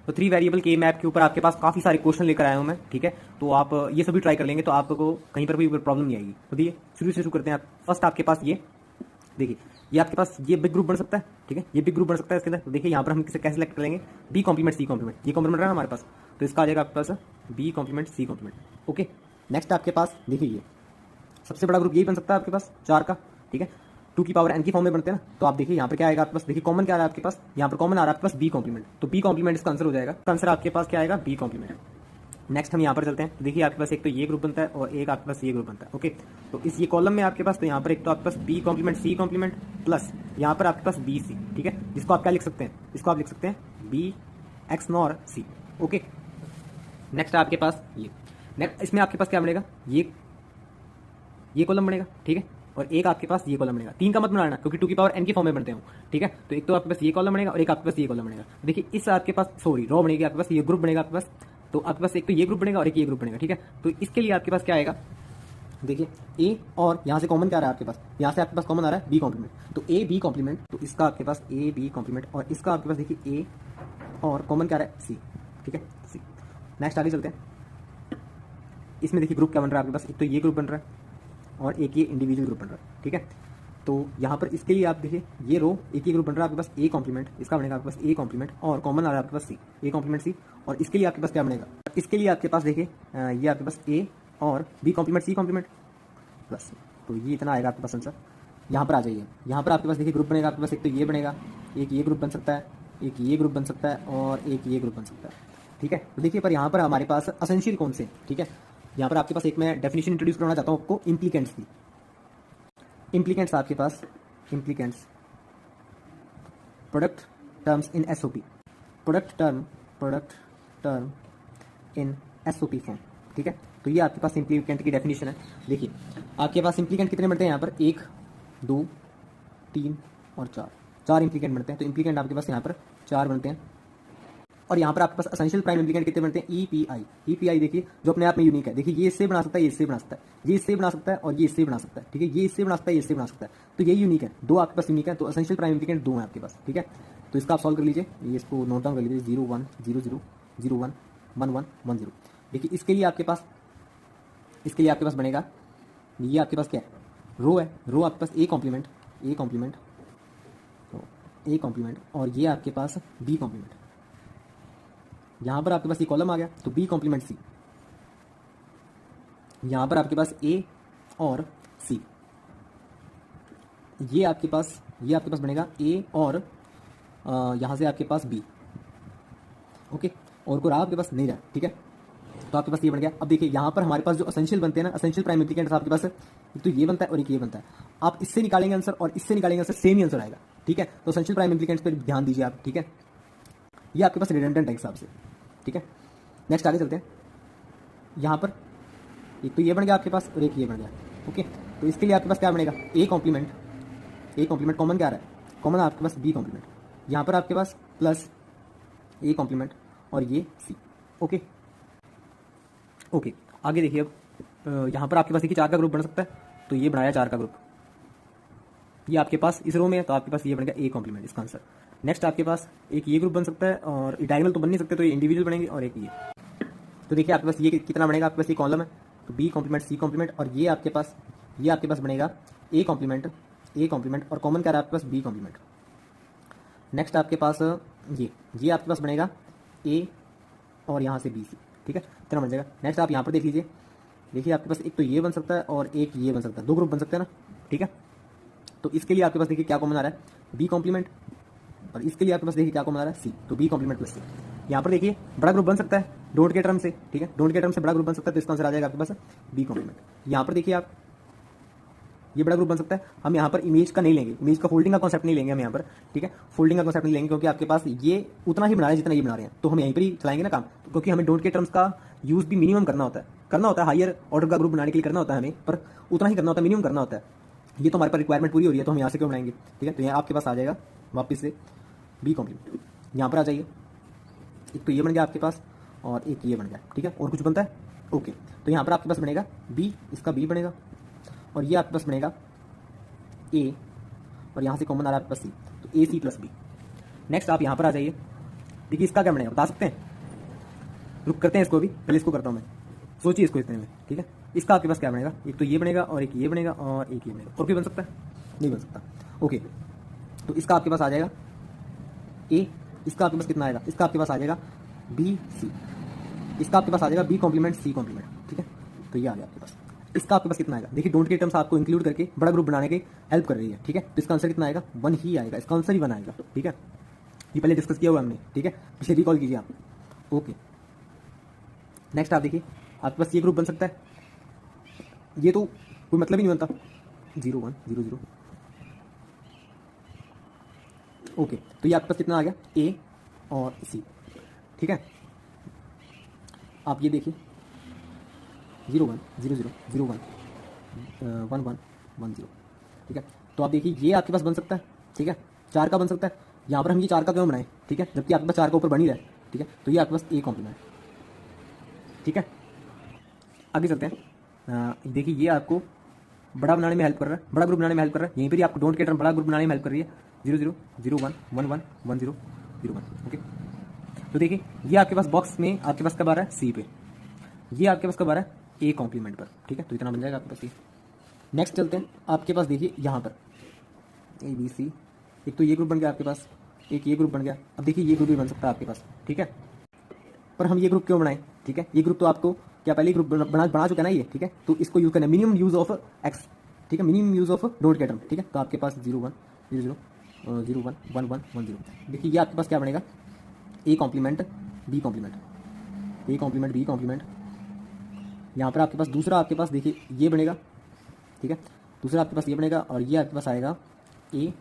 तो 3 वेरिएबल के मैप के ऊपर आपके पास काफ़ी सारे क्वेश्चन लेकर आया हूँ मैं, ठीक है। तो आप ये सभी ट्राई कर लेंगे तो आपको कहीं पर भी प्रॉब्लम नहीं आएगी। तो देखिए शुरू से शुरू करते हैं। आप फर्स्ट आपके पास ये देखिए, ये आपके पास ये बिग ग्रुप बन सकता है, ठीक है, ये बिग ग्रुप बन सकता है इसके अंदर। तो देखिए यहाँ पर हम किसे कैसे सेलेक्ट करेंगे, बी कॉम्प्लीमेंट सी कॉम्प्लीमेंट, ये कॉम्प्लीमेंट रहा हमारे पास, तो इसका आ जाएगा आपके पास B complement C complement. Okay, next आपके पास देखिए ये सबसे बड़ा ग्रुप यही बन सकता है आपके पास 4 का, ठीक है, 2 की पावर n की फॉर्म में बनते हैं ना। तो आप देखिए यहाँ पर क्या आएगा आपके पास, देखिए कॉमन क्या आ रहा है आपके पास, यहाँ पर कॉमन आ रहा है आपके पास बी कॉम्प्लीमेंट, तो बी कॉम्प्लीमेंट इसका आंसर हो जाएगा। आंसर आपके पास क्या आएगा, बी कॉम्प्लीमेंट। नेक्स्ट हम यहाँ पर चलते हैं। तो देखिए आपके पास एक तो ये ग्रुप बनता है और एक आपके पास ये ग्रुप बनता है। ओके, तो इस ये कॉलम में आपके पास, तो यहाँ पर एक तो आपके पास B complement C complement plus यहाँ पर आपके पास बी सी, ठीक है, जिसको आप क्या लिख सकते हैं, इसको आप लिख सकते हैं बी एक्स नॉर सी। ओके, नेक्स्ट आपके पास ये, नेक्स्ट इसमें आपके पास क्या बनेगा, ये कॉलम बनेगा, ठीक है, और एक आपके पास ये कॉलम बनेगा। 3 का मत बनाना क्योंकि 2 की पावर n की फॉर्म में बनते हैं, ठीक है। तो एक तो आपके पास ये कॉलम बनेगा और एक आपके पास ये कॉलम बनेगा। देखिए इस आपके पास सॉरी रो बनेगी आपके पास, ये ग्रुप बनेगा आपके पास, तो आपके पास एक तो ये ग्रुप बनेगा और एक ये ग्रुप बनेगा, ठीक है। तो इसके लिए आपके पास क्या आएगा, देखिए ए और यहाँ से कॉमन क्या आ रहा है आपके पास, यहाँ से आपके पास कॉमन आ रहा है बी कॉम्प्लीमेंट, तो ए बी कॉम्प्लीमेंट, तो इसका आपके पास ए बी कॉम्प्लीमेंट और इसका आपके पास देखिए ए और कॉमन क्या आ रहा है सी, ठीक है, सी। नेक्स्ट आगे चलते हैं। इसमें देखिए ग्रुप क्या बन रहा है आपके पास, एक तो ये ग्रुप बन रहा है और एक ये इंडिविजुअल ग्रुप बन रहा है, ठीक है। तो यहाँ पर इसके लिए आप देखिए ये रो एक ही ग्रुप बन रहा है आपके पास ए कॉम्प्लीमेंट, इसका बनेगा आपके पास ए कॉम्प्लीमेंट और कॉमन आ रहा है आपके पास सी, ए कॉम्प्लीमेंट सी। और इसके लिए आपके पास क्या बनेगा, इसके लिए आपके पास देखिए ये आपके पास ए और B complement C complement plus, तो ये इतना आएगा आपके पास आंसर। यहाँ पर आ जाइए, यहाँ पर आपके पास देखिए ग्रुप बनेगा आपके पास, एक तो ये बनेगा, एक ये ग्रुप बन सकता है, एक ये ग्रुप बन सकता है और एक ये ग्रुप बन सकता है, ठीक है। तो देखिए पर यहाँ पर हमारे पास असेंशियल कौन से, ठीक है। यहाँ पर आपके पास एक मैं डेफिनेशन इंट्रोड्यूस करना चाहता हूँ आपको इम्प्लीकेंट्स की। इम्प्लीकेंट्स आपके पास, implicants product terms in SOP, product term in SOP form, ठीक है। तो ये आपके पास इम्प्लीकेंट की डेफिनेशन है। देखिए आपके पास इम्प्लीकेंट कितने बनते हैं यहाँ पर, 1 2 3 और 4 इम्प्लीकेंट बनते हैं। तो इम्प्लीकेंट आपके पास यहाँ पर 4 बनते हैं। और यहाँ पर आपके पास एसेंशियल प्राइम इम्प्लीकेंट कितने बनते हैं, ईपीआई। ईपीआई देखिए जो अपने आप में यूनिक है, देखिए ये इससे बना सकता है, ये इससे बना सकता है, ये इससे बना सकता है और ये इससे बना सकता है, ठीक है, ये इससे बना सकता है, ये इससे बना सकता है। तो ये यूनिक है, 2 आपके पास यूनिक है, तो एसेंशियल प्राइम इम्प्लीकेंट 2 है आपके पास, ठीक है। तो इसका आप सॉल्व कर लीजिए, ये इसको नोट डाउन कर लीजिए, 0 1 0 0 0 1 1 1 1 0। देखिए इसके लिए आपके पास, इसके लिए आपके पास बनेगा, ये आपके पास क्या है, रो है, रो आपके पास ए कॉम्प्लीमेंट, ए कॉम्प्लीमेंट, तो ए कॉम्प्लीमेंट और ये आपके पास बी कॉम्प्लीमेंट। यहाँ पर आपके पास ये कॉलम आ गया तो बी कॉम्प्लीमेंट सी, यहाँ पर आपके पास ए और सी, ये आपके पास बनेगा ए और यहाँ से आपके पास बी। ओके, और कोई रहा आपके पास नहीं रहा, ठीक है। तो आपके पास ये बन गया। अब देखिए यहाँ पर हमारे पास जो असेंशियल बनते हैं ना, असेंशियल प्राइम इम्प्लीकेंट्स आपके पास एक तो ये बनता है और एक ये बनता है। आप इससे निकालेंगे आंसर और इससे निकालेंगे आंसर, सेम ही आंसर आएगा, ठीक है। तो असेंशियल प्राइम इम्प्लीकेंट्स पर ध्यान दीजिए आप, ठीक है। ये आपके पास रिडंडेंट है हिसाब से, ठीक है। नेक्स्ट आगे चलते हैं। यहाँ पर एक तो ये बन गया आपके पास और एक ये बन गया, ओके। तो इसके लिए आपके पास क्या बनेगा, ए कॉम्प्लीमेंट कॉमन क्या आ रहा है, कॉमन आपके पास बी कॉम्प्लीमेंट, यहाँ पर आपके पास प्लस ए कॉम्प्लीमेंट और ये सी, ओके। ओके आगे देखिए, अब यहाँ पर आपके पास देखिए 4 का ग्रुप बन सकता है, तो ये बनाया 4 का ग्रुप, ये आपके पास इस रो में है, तो आपके पास ये बनेगा ए कॉम्प्लीमेंट, इसका आंसर। नेक्स्ट आपके पास एक ये ग्रुप बन सकता है और डायगोनल तो बन नहीं सकते, तो ये इंडिविजुअल बनेंगे और एक ये। तो देखिए आपके पास ये कितना बनेगा, आपके पास ये कॉलम है, तो बी कॉम्प्लीमेंट सी कॉम्प्लीमेंट और ये आपके पास बनेगा ए कॉम्प्लीमेंट और कॉमन क्या रहा है आपके पास, बी कॉम्प्लीमेंट। नेक्स्ट आपके पास ये आपके पास बनेगा ए और यहाँ से बी सी, ठीक है, इतना बन जाएगा। नेक्स्ट आप यहाँ पर देख लीजिए, देखिए आपके पास एक तो ये बन सकता है और एक ये बन सकता है, 2 ग्रुप बन सकते हैं ना, ठीक है। तो इसके लिए आपके पास देखिए क्या कॉमन आ रहा है, बी कॉम्प्लीमेंट, और इसके लिए आपके पास देखिए क्या कॉमन आ रहा है, सी, तो बी कॉम्प्लीमेंट प्लस सी। यहाँ पर देखिए बड़ा ग्रुप बन सकता है डोंट के टर्म से, ठीक है, डोंट के टर्म से बड़ा ग्रुप बन सकता है, तो इसका आंसर आ जाएगा आपके पास बी कॉम्प्लीमेंट। यहाँ पर देखिए आप ये बड़ा ग्रुप बन सकता है, हम यहाँ पर इमेज का नहीं लेंगे, इमेज का फोल्डिंग का कॉन्सेप्ट नहीं लेंगे हम यहाँ पर, ठीक है, फोल्डिंग का कॉन्सेप्ट नहीं लेंगे क्योंकि आपके पास ये उतना ही बना रहे हैं जितना ये बना रहे हैं, तो हम यहीं पर ही चलाएंगे ना काम, क्योंकि हमें डोंट के टर्म्स का यूज भी मिनिमम करना होता है, हायर ऑर्डर का ग्रुप बनाने के लिए करना होता है हमें, पर उतना ही करना होता है, मिनिमम करना होता है। ये तो हमारे पास रिक्वायरमेंट पूरी हो रही है, तो हम यहाँ से क्यों बनाएंगे, ठीक है। तो यहाँ आपके पास आ जाएगा वापस से बी कॉम्प्लीमेंट। यहाँ पर आ जाइए, एक तो ये बन गया आपके पास और एक ये बन गया, ठीक है, और कुछ बनता है, ओके। तो यहाँ पर आपके पास बनेगा बी, इसका बी बनेगा और ये आपके पास बनेगा ए और यहाँ से कॉमन आ रहा है आपके पास सी, तो ए सी प्लस बी। नेक्स्ट आप यहाँ पर आ जाइए, देखिए इसका क्या बनेगा बता सकते हैं? रुक करते हैं इसको भी, पहले इसको करता हूँ मैं, सोचिए इसको इतने में, ठीक है। इसका आपके पास क्या बनेगा? एक तो ये बनेगा और एक ये बनेगा और एक ये बनेगा, और कोई बन सकता है? नहीं बन सकता। ओके, तो इसका आपके पास आ जाएगा ए, इसका आपके पास कितना आएगा? इसका आपके पास आ जाएगा बी सी, इसका आपके पास आ जाएगा बी कॉम्प्लीमेंट सी कॉम्प्लीमेंट, ठीक है। तो ये आ गया आपके पास। इसका आपके पास कितना आएगा? देखिए डोंट के टर्म्स आपको इंक्लूड करके बड़ा ग्रुप बनाने की हेल्प कर रही है, ठीक है। तो इसका आंसर कितना आएगा? 1 ही आएगा, इसका आंसर ही 1 आएगा, ठीक है। ये पहले डिस्कस किया हुआ हमने, ठीक है, पीछे रिकॉल कीजिए आप। ओके, नेक्स्ट आप देखिए आपके पास ये ग्रुप बन सकता है, ये तो कोई मतलब ही नहीं बनता, 0 1 0 0। ओके, तो ये आपके पास कितना आ गया? ए और सी, ठीक है। आप ये देखिए 0 1 0 0 0 1 1 1 1 0, ठीक है। तो आप देखिए ये आपके पास बन सकता है, ठीक है, 4 का बन सकता है। यहाँ पर हम ये 4 का क्यों बनाएं, ठीक है, जबकि आपके पास 4 का ऊपर बन ही रहा है, ठीक है। तो ये आपके पास ए कॉम्प्लीमेंट, ठीक है। आगे चलते हैं। देखिए ये आपको बड़ा बनाने में हेल्प कर रहा है, बड़ा ग्रुप बनाने में हेल्प कर रहा है। यहीं पर ही आपको डोंट के टर्म बड़ा ग्रुप बनाने में हेल्प कर रही है, 0 0 0 1 1 1 1 0 0 1। ओके, तो देखिए ये आपके पास बॉक्स में आपके पास कब आ रहा है? सी पे, ये आपके पास कब आ रहा है? ए कॉम्प्लीमेंट पर, ठीक है। तो इतना बन जाएगा आपके पास ये। नेक्स्ट चलते हैं, आपके पास देखिए यहाँ पर ए बी सी, एक तो ये ग्रुप बन गया आपके पास, एक ये ग्रुप बन गया। अब देखिए ये ग्रुप भी बन सकता है आपके पास, ठीक है। पर हम ये ग्रुप क्यों बनाएं, ठीक है। ये ग्रुप तो आपको क्या पहले ग्रुप बना चुका है ना ये, ठीक है। तो इसको यूज करना है, मिनिमम यूज ऑफ एक्स, ठीक है, मिनिमम यूज ऑफ डोंट के टर्म, ठीक है। तो आपके पास 0 1 0 0 0 1 1 1 1 0। देखिए ये आपके पास क्या बनेगा? A complement B complement, A complement B complement. यहाँ पर आपके पास दूसरा आपके पास देखिए ये बनेगा, ठीक है, दूसरा आपके पास ये बनेगा और ये आपके पास आएगा ए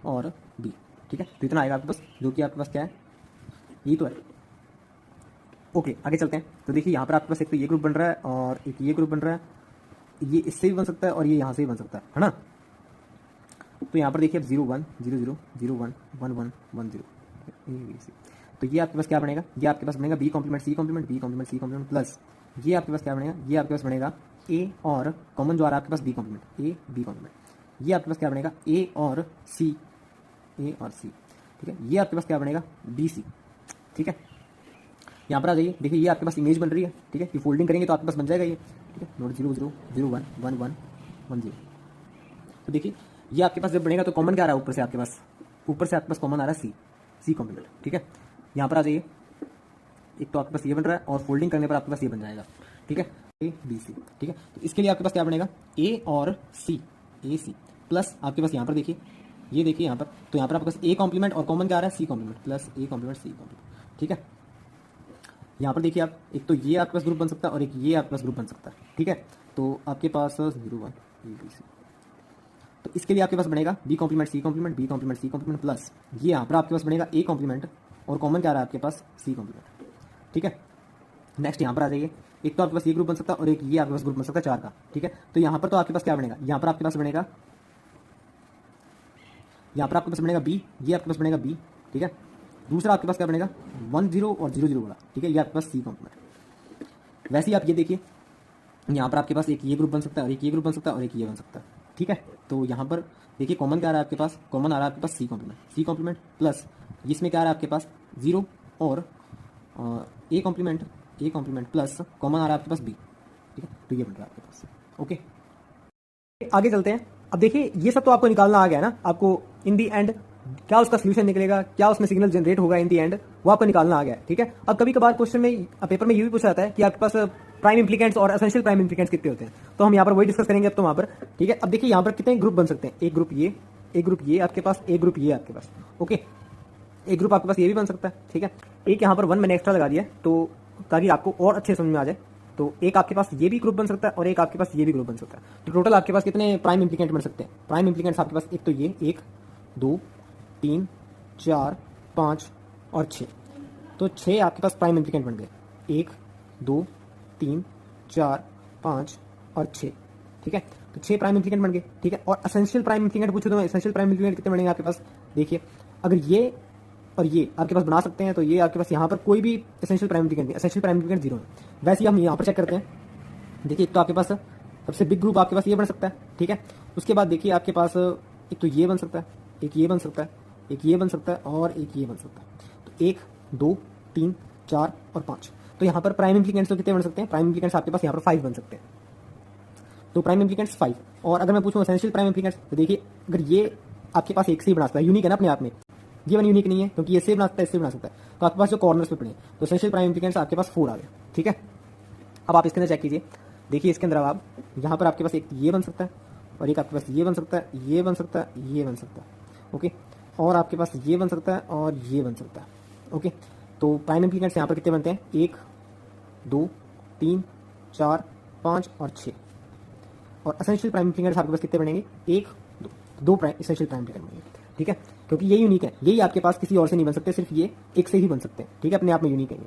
और बी, ठीक है। तो इतना आएगा आपके पास, जो कि आपके पास क्या है? ये तो है। ओके, आगे चलते हैं। तो देखिए यहाँ पर आपके पास एक तो ये ग्रुप बन रहा है और एक ये ग्रुप बन रहा है, ये इससे भी बन सकता है और ये यहाँ से भी बन सकता है ना। तो यहाँ पर देखिए अब 0 1 0 0 0 1 1 1 1 0, तो ये आपके पास क्या बनेगा? ये आपके पास बनेगा B complement C complement, B complement C complement plus ये आपके पास क्या बनेगा? ये आपके पास बनेगा ए और कॉमन जो आ रहा है आपके पास B complement, A B complement. ये आपके पास क्या बनेगा? ए और सी, ए और सी, ठीक है। ये आपके पास क्या बनेगा? बी सी, ठीक है। यहाँ पर आ जाइए, देखिए ये आपके पास इमेज बन रही है, ठीक है। ये फोल्डिंग करेंगे तो आपके पास बन जाएगा ये, ठीक है। नोट 0 0 0 1 1 1 1 0। तो देखिए ये आपके पास जब बनेगा तो कॉमन क्या आ रहा है? ऊपर से आपके पास कॉमन आ रहा है सी, सी कॉम्प्लीमेंट, ठीक है। यहाँ पर आ जाइए, एक तो आपके पास ये बन रहा है और फोल्डिंग करने पर आपके पास ये बन जाएगा, ठीक है, ए बी सी, ठीक है। तो इसके लिए आपके पास क्या बनेगा? ए और सी, ए सी प्लस आपके पास यहाँ पर देखिए, ये देखिए यहाँ पर, तो यहाँ पर आपके पास ए कॉम्प्लीमेंट और कॉमन क्या आ रहा है? C complement plus A complement C complement, ठीक है। यहाँ पर देखिए आप, एक तो ये आपके पास ग्रुप बन सकता है और एक ये आपके पास ग्रुप बन सकता है, ठीक है। तो आपके पास 0 1 ए बी सी, तो इसके लिए आपके पास बनेगा B complement C complement, B complement C complement plus ये यहाँ पर आपके पास बनेगा ए कॉम्प्लीमेंट और कॉमन क्या आ रहा है आपके पास? सी कॉम्प्लीमेंट, ठीक है। नेक्स्ट यहाँ पर आ जाइए, एक तो आपके पास ये ग्रुप बन सकता है और एक ये आपके पास ग्रुप बन सकता है 4 का, ठीक है। तो यहाँ पर तो आपके पास क्या बनेगा? यहाँ पर आपके पास बनेगा, यहाँ पर आपके पास बनेगा बी, ये आपके पास बनेगा बी, ठीक है। दूसरा आपके पास क्या बनेगा? 1 0 और 0 0 वाला, ठीक है, ये आपके पास सी कॉम्प्लीमेंट। वैसे ही आप ये देखिए, यहाँ पर आपके पास एक ये ग्रुप बन सकता है और एक ये ग्रुप बन सकता है और एक ये बन सकता है, ठीक है। तो यहाँ पर देखिए कॉमन क्या आ रहा है आपके पास? कॉमन आ रहा है आपके पास C complement, C complement plus इसमें क्या आ रहा है आपके पास? 0 और A complement, A complement plus common आ रहा है आपके पास बी, ठीक है। तो ये बन रहा है आपके पास, ओके। आगे चलते हैं। अब देखिए ये सब तो आपको निकालना आ गया ना, आपको इन दी एंड क्या उसका सोल्यूशन निकलेगा, क्या उसमें सिग्नल जनरेट होगा इन दी एंड, वो आपको निकालना आ गया है, ठीक है। अब कभी कभार क्वेश्चन में, पेपर में ये भी पूछा जाता है कि आपके पास प्राइम इंप्लीकेंट्स और एसेंशियल प्राइम इंप्लीकेंट्स कितने होते हैं, तो हम यहाँ पर वही डिस्कस करेंगे अब तो वहाँ पर, ठीक है। अब देखिए यहाँ पर कितने ग्रुप बन सकते हैं? एक ग्रुप ये, एक ग्रुप ये आपके पास, एक ग्रुप ये आपके पास, ओके। एक ग्रुप आपके पास ये भी बन सकता है, ठीक है। एक यहाँ पर 1 मैंने एक्स्ट्रा लगा दिया तो ताकि आपको और अच्छे समझ में आ जाए। तो एक आपके पास ये भी ग्रुप बन सकता है और एक आपके पास ये भी ग्रुप बन सकता है। तो टोटल आपके पास कितने प्राइम इंप्लीकेंट बन सकते हैं? प्राइम इंप्लीकेंट्स आपके पास एक तो ये 1 2 3 4 5 और 6, तो 6 आपके पास प्राइम इंप्लीकेंट बन गए, 1 2 3 4 5 और 6, ठीक है। तो 6 प्राइम इंप्लीकेंट बन गए, ठीक है। और एसेंशियल प्राइम इंप्लीकेंट पूछो तो एसेंशियल प्राइम इंप्लीकेंट कितने बनेंगे आपके पास? देखिए अगर ये और ये आपके पास बना सकते हैं तो ये आपके पास यहाँ पर कोई भी एसेंशियल प्राइम इंप्लीकेंट नहीं, एसेंशियल प्राइम इंप्लीकेंट 0 है। वैसे ही हम यहाँ पर चेक करते हैं, देखिए एक तो आपके पास सबसे बिग ग्रुप आपके पास ये बन सकता है, ठीक है। उसके बाद देखिए आपके पास एक तो ये बन सकता है, एक ये बन सकता है, एक ये बन सकता है और एक ये बन सकता है। तो 1 2 3 4 और 5। तो यहाँ पर प्राइम इंप्लीकेंट्स तो कितने बन सकते हैं? प्राइम इंप्लीकेंट्स आपके पास यहाँ पर 5 बन सकते हैं। तो प्राइम इंप्लीकेंट्स 5। और अगर मैं पूछूं एसेंशियल प्राइम इंप्लीकेंट्स, तो देखिए अगर ये आपके पास एक से ही बना सकता है, यूनिक है ना अपने आप में, ये वन यूनिक नहीं है क्योंकि ये से बना सकता है, इससे बना सकता है। तो आपके पास जो कॉर्नर्स पे पड़े, तो एसेंशियल प्राइम इंप्लीकेंट्स आपके पास 4 आ गए। ठीक है, अब आप इसके अंदर चेक कीजिए। देखिए इसके अंदर अब आप यहाँ पर आपके पास एक ये बन सकता है, और एक आपके पास ये बन सकता है, ये बन सकता है, ये बन सकता है। ओके, और आपके पास ये बन सकता है और ये बन सकता है। ओके, तो प्राइम इंप्लीकेंट्स यहाँ पर कितने बनते हैं? 1 2 3 4 5 और 6। और एसेंशियल प्राइम इंप्लीकेंट्स आपके पास कितने बनेंगे? 1 2 प्राइम एसेंशियल प्राइम इंप्लीकेंट बनेंगे। ठीक है, क्योंकि ये यूनिक है, यही आपके पास किसी और से नहीं बन सकते, सिर्फ ये एक से ही बन सकते हैं। ठीक है, अपने आप में यूनिक है ये।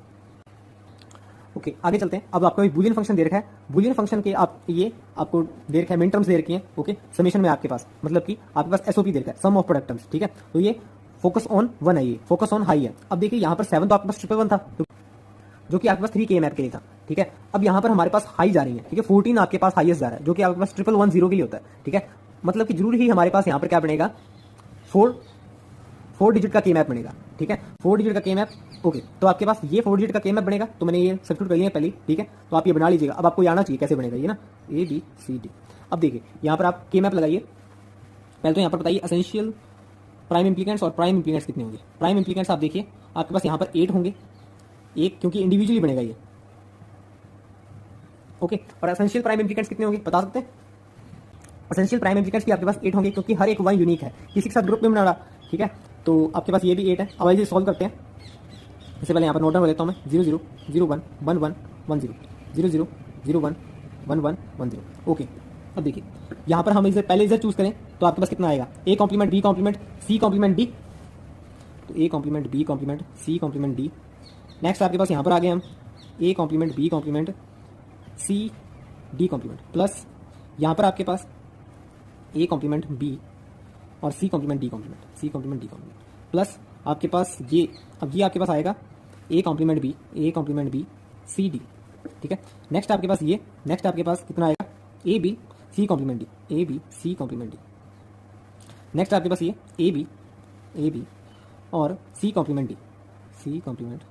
ओके, आगे चलते हैं। अब आपको एक बूलियन फंक्शन दे रखा है, बूलियन फंक्शन के आप ये आपको दे रखा है, मिन टर्म्स दे रखी हैं। ओके, समेशन में आपके पास मतलब कि आपके पास एसओपी दे रखा है, सम ऑफ प्रोडक्ट टर्म्स। ठीक है, तो ये फोकस ऑन 1 है, ये फोकस ऑन हाई है। अब देखिए यहाँ पर 7 तो आपके पास 1 था, जो कि आपके पास 3 के मैप के लिए था। ठीक है, अब यहाँ पर हमारे पास हाई जा रही है। ठीक है, 14 आपके पास हाईएस्ट जा रहा है, जो कि आपके पास 1110 के लिए होता है। ठीक है, मतलब कि जरूर ही हमारे पास यहाँ पर क्या बनेगा? 4 डिजिट का के मैप बनेगा। ठीक है, 4 डिजिट का के मैप। ओके, तो आपके पास ये 4 डिजिट का के मैप बनेगा। तो मैंने ये सब्स्टिट्यूट कर लिया पहले। ठीक है, तो आप ये बना लीजिएगा। अब आपको ये आना चाहिए कैसे बनेगा ये ना, ABCD। अब देखिए यहाँ पर आप के मैप लगाइए। पहले तो यहाँ पर बताइए एसेंशियल प्राइम इंप्लीकेंट्स और प्राइम इंप्लीकेंट्स कितने होंगे? प्राइम इंप्लीकेंट्स आप देखिए आपके पास यहाँ पर 8 होंगे, एक क्योंकि इंडिविजुअली बनेगा ये। ओके, और एसेंशियल प्राइम इंप्लीकेंट्स कितने होंगे बता सकते हैं? एसेंशियल प्राइम इंप्लीकेंट्स की आपके पास 8 होंगे, क्योंकि हर एक वन यूनिक है, किसी के साथ ग्रुप में बना रहा। ठीक है, तो आपके पास ये भी 8 है। अब आइए सॉल्व करते हैं। इससे पहले यहाँ पर नोट डाउन कर देता हूँ मैं। 0 0 0 1 1 1 1 0 0 0 0 1 1 1 1 0। ओके, अब देखिए यहाँ पर हम इसे पहले इधर चूज करें तो आपके पास कितना आएगा? A complement B complement C complement D। तो A complement B complement C complement D। Next आपके पास यहाँ पर आ गए हम A complement B complement C D complement, plus यहाँ पर आपके पास A कॉम्प्लीमेंट B और C complement D complement, C complement D complement, plus आपके पास ये, अब ये आपके पास आएगा A complement B C D। ठीक है, नेक्स्ट आपके पास ये, नेक्स्ट आपके पास कितना आएगा? A B C complement D, A B C complement D। Next आपके पास ये A B और C complement D, C complement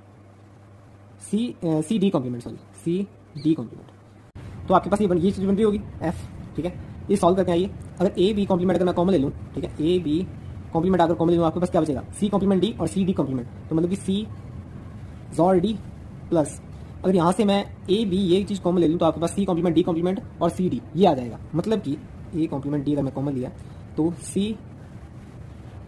C D complement, sorry C D complement. तो आपके पास ये चीज़ बन रही होगी F। ठीक है, ये सॉल्व करके आइए। अगर A B कॉम्प्लीमेंट अगर मैं कॉमन ले लूँ, ठीक है, A B कॉम्प्लीमेंट अगर कॉमन ले लूँ, आपके पास क्या बचेगा? C कॉम्प्लीमेंट D और C D कॉम्प्लीमेंट। तो मतलब कि C ZOR D प्लस, अगर यहाँ से मैं A B ये चीज़ कॉमन ले लूँ, तो आपके पास C कॉम्प्लीमेंट D कॉम्प्लीमेंट और C D ये आ जाएगा। मतलब कि A कॉम्प्लीमेंट D अगर मैं कॉमन लिया तो C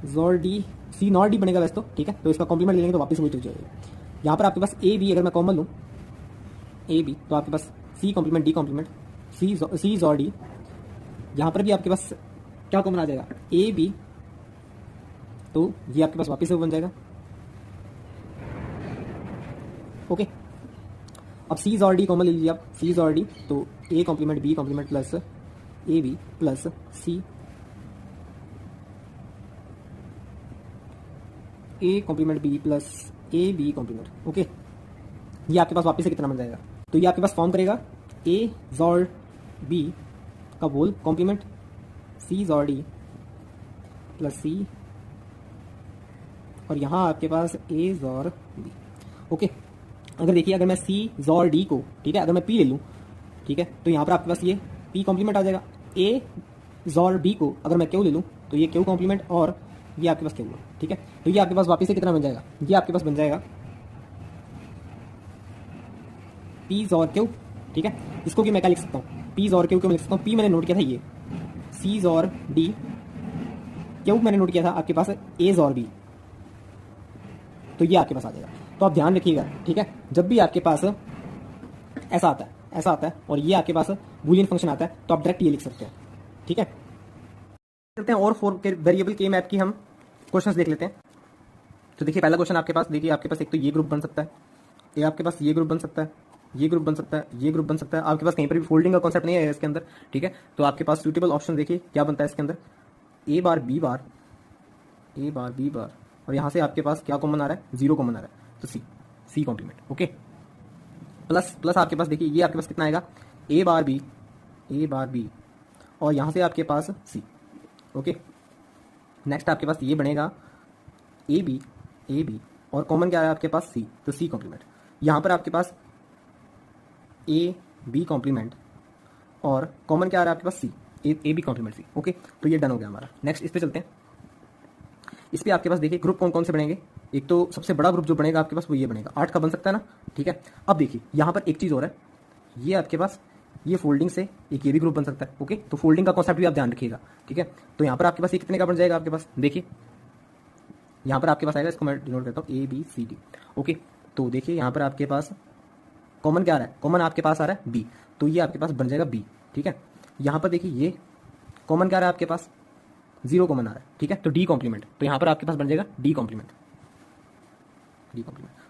ZOR D, C not D बनेगा वैसे तो। ठीक है, तो इसका कॉम्प्लीमेंट ले लेंगे तो वापस वही चल जाएगा। यहाँ पर आपके पास A B अगर मैं कॉमन लूँ A B, तो आपके पास C complement D complement C ZOR D। यहाँ पर भी आपके पास क्या कॉमन आ जाएगा? A B, तो ये आपके पास वापस से बन जाएगा। ओके, अब C ZOR D कॉमन ले लीजिए आप, C ZOR D, तो A complement B complement plus A B plus C A complement B plus A B complement. Okay, ये आपके पास वापस से कितना बन जाएगा? तो ये आपके पास फॉर्म करेगा A ZOR B का whole complement C ZOR D plus C, और यहाँ आपके पास A ZOR B। ओके, अगर देखिए अगर मैं C ZOR D को, ठीक है, अगर मैं P ले लूँ, ठीक है, तो यहाँ पर आपके पास ये P कॉम्प्लीमेंट आ जाएगा। A ZOR B को अगर मैं Q ले लूँ तो ये Q कॉम्प्लीमेंट, और ये आपके पास Q है। ठीक है, तो ये आपके पास वापस से कितना बन जाएगा? ये आपके पास बन जाएगा P ZOR Q। ठीक है, इसको कि मैं क्या लिख सकता हूँ? P ZOR Q क्यों लिख सकता हूँ? P मैंने नोट किया था ये, C ZOR D, Q मैंने नोट किया था आपके पास A ZOR B, तो ये आपके पास आ जाएगा। तो आप ध्यान रखिएगा, ठीक है, जब भी आपके पास ऐसा आता है, ऐसा आता है, और ये आपके पास बूलियन फंक्शन आता है, तो आप डायरेक्ट ये लिख सकते हैं। ठीक है, चलते हैं और 4 के वेरिएबल के मैप की हम क्वेश्चंस देख लेते हैं। तो देखिए पहला क्वेश्चन आपके पास, देखिए आपके पास एक तो ये ग्रुप बन सकता है, ये आपके पास ये ग्रुप बन सकता है, ये ग्रुप बन सकता है, ये ग्रुप बन सकता है। आपके पास कहीं पर भी फोल्डिंग का कॉन्सेप्ट नहीं है इसके अंदर। ठीक है, तो आपके पास सूटेबल ऑप्शन देखिए क्या बनता है इसके अंदर, A bar B bar, A bar B बार, और यहाँ से आपके पास क्या कॉमन आ रहा है? 0 कॉमन आ रहा है, तो C कॉम्प्लीमेंट। ओके, प्लस आपके पास देखिए ये आपके पास कितना आएगा? A बार B, और यहाँ से आपके पास C। ओके, नेक्स्ट आपके पास ये बनेगा A B और कॉमन क्या है आपके पास सी, तो सी कॉम्प्लीमेंट। यहाँ पर आपके पास ए बी कॉम्प्लीमेंट और कॉमन क्या आ रहा है आपके पास C, A B complement C. Okay, तो ये डन हो गया हमारा। नेक्स्ट इस पे चलते हैं। इस पे आपके पास देखिए ग्रुप कौन कौन से बनेंगे। एक तो सबसे बड़ा ग्रुप जो बनेगा आपके पास वो ये बनेगा, 8 का बन सकता है ना, ठीक है। अब देखिए यहाँ पर एक चीज़ और है, ये आपके पास ये फोल्डिंग से एक ये भी ग्रुप बन सकता है। ओके, तो फोल्डिंग का कॉन्सेप्ट भी आप ध्यान रखिएगा, ठीक है। तो यहाँ पर आपके पास ये कितने का बन जाएगा आपके पास, देखिए यहाँ पर आपके पास आएगा, इसको मैं डिनोट करता हूँ A B C D। Okay, तो देखिए यहाँ पर आपके पास कॉमन क्या आ रहा है, कॉमन आपके पास आ रहा है B, तो ये आपके पास बन जाएगा B, ठीक है। यहाँ पर देखिए ये कॉमन क्या आ रहा है आपके पास, 0 कॉमन आ रहा है, ठीक है, तो D कॉम्प्लीमेंट, तो यहाँ पर आपके पास बन जाएगा D कॉम्प्लीमेंट,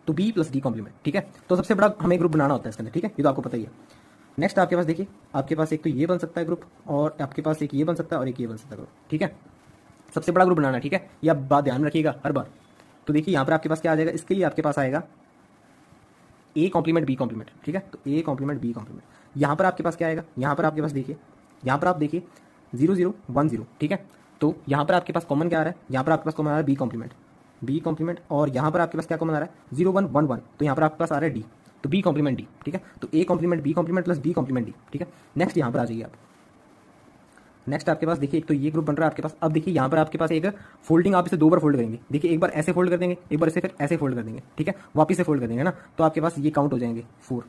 तो B प्लस D कॉम्प्लीमेंट, ठीक है। तो सबसे बड़ा हमें ग्रुप बनाना होता है इसके अंदर, ठीक है, ये तो आपको पता ही है। नेक्स्ट आपके पास देखिए, आपके पास एक तो ये बन सकता है ग्रुप, और आपके पास एक ये बन सकता है और एक ये बन सकता है ग्रुप, ठीक है। सबसे बड़ा ग्रुप बनाना है, ठीक है, ये आप बात ध्यान रखिएगा हर बार। तो देखिए यहाँ पर आपके पास क्या आ जाएगा, इसके लिए आपके पास आएगा ए कॉम्प्लीमेंट बी कॉम्प्लीमेंट, ठीक है, तो ए कॉम्प्लीमेंट बी कॉम्प्लीमेंट। यहाँ पर आपके पास क्या आएगा, यहाँ पर आपके पास देखिए, यहाँ पर आप देखिए 0 0 1 0, ठीक है। तो यहाँ पर आपके पास कॉमन क्या आ रहा है, यहाँ पर आपके पास कॉमन आ रहा है बी कॉम्प्लीमेंट, और यहाँ पर आपके पास क्या कॉमन आ रहा है 0 1 1 1, तो यहाँ पर आपके पास आ रहा है डी, तो बी कॉम्प्लीमेंट डी, ठीक है। तो A complement B complement plus B complement D, ठीक है। नेक्स्ट यहाँ पर आ जाइए आप। नेक्स्ट आपके पास देखिए एक तो ये ग्रुप बन रहा है आपके पास। अब देखिए यहाँ पर आपके पास एक फोल्डिंग, आप इसे 2 बार फोल्ड करेंगे, देखिए एक बार ऐसे फोल्ड कर देंगे, एक बार इसे फिर ऐसे फोल्ड कर देंगे, ठीक है, वापिस से फोल्ड कर देंगे ना, तो आपके पास ये काउंट हो जाएंगे 4,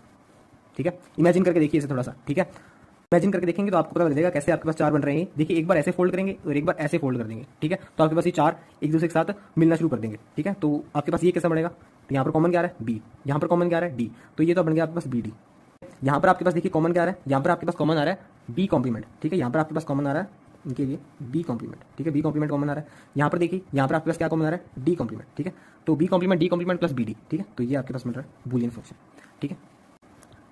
ठीक है। इमेजिन करके देखिए इसे थोड़ा सा, ठीक है, इमेजिन करके देखेंगे तो आपको पता लग जाएगा कैसे आपके पास 4 बन रहे हैं। देखिए एक बार ऐसे फोल्ड करेंगे और एक बार ऐसे फोल्ड कर देंगे, ठीक है, तो आपके पास ये 4 एक दूसरे के साथ मिलना शुरू कर देंगे, ठीक है। तो आपके पास ये कैसा बनेगा, तो यहाँ पर कॉमन क्या आ रहा है बी, यहाँ पर कॉमन क्या आ रहा है डी, तो ये तो बन गया आपके पास बी डी। यहाँ पर आपके पास देखिए कॉमन क्या आ रहा है, यहाँ पर आपके पास कॉमन आ रहा है बी कॉम्प्लीमेंट, ठीक है, यहाँ पर आपके पास कॉमन आ रहा है इनके लिए बी कॉम्प्लीमेंट, ठीक है, बी कॉम्प्लीमेंट कॉमन आ रहा है। यहाँ पर देखिए यहाँ पर आपके पास क्या कॉमन आ रहा है डी कॉम्प्लीमेंट, ठीक है, तो B complement D complement plus B D, ठीक है, तो ये आपके पास मिल रहा है बूलियन फंक्शन, ठीक है।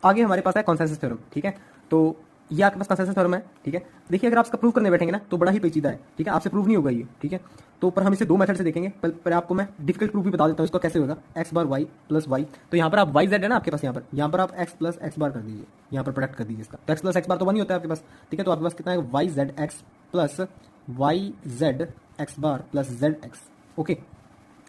आगे हमारे पास है कंसेंसस थ्योरम, ठीक है, तो ये आपके पास कंसेंसस थ्योरम है, ठीक है। देखिए अगर आप इसका प्रूव करने बैठेंगे ना तो बड़ा ही पेचीदा है, ठीक है, आपसे प्रूव नहीं होगा ये, ठीक है। तो पर हम इसे 2 मेथड से देखेंगे, पर आपको मैं डिफिकल्ट प्रूफ भी बता देता हूँ इसका कैसे होगा, x bar Y plus Y. तो यहाँ पर आप वाई जेड है ना आपके पास, यहाँ पर आप एक्स प्लस एक्स बार कर दीजिए, यहाँ पर प्रोडक्ट कर दीजिए इसका, तो एक्स प्लस एक्स बार तो 1 ही होता है आपके पास, ठीक है। तो आपके पास कितना है Y Z X plus Y Z X bar plus Z X, okay.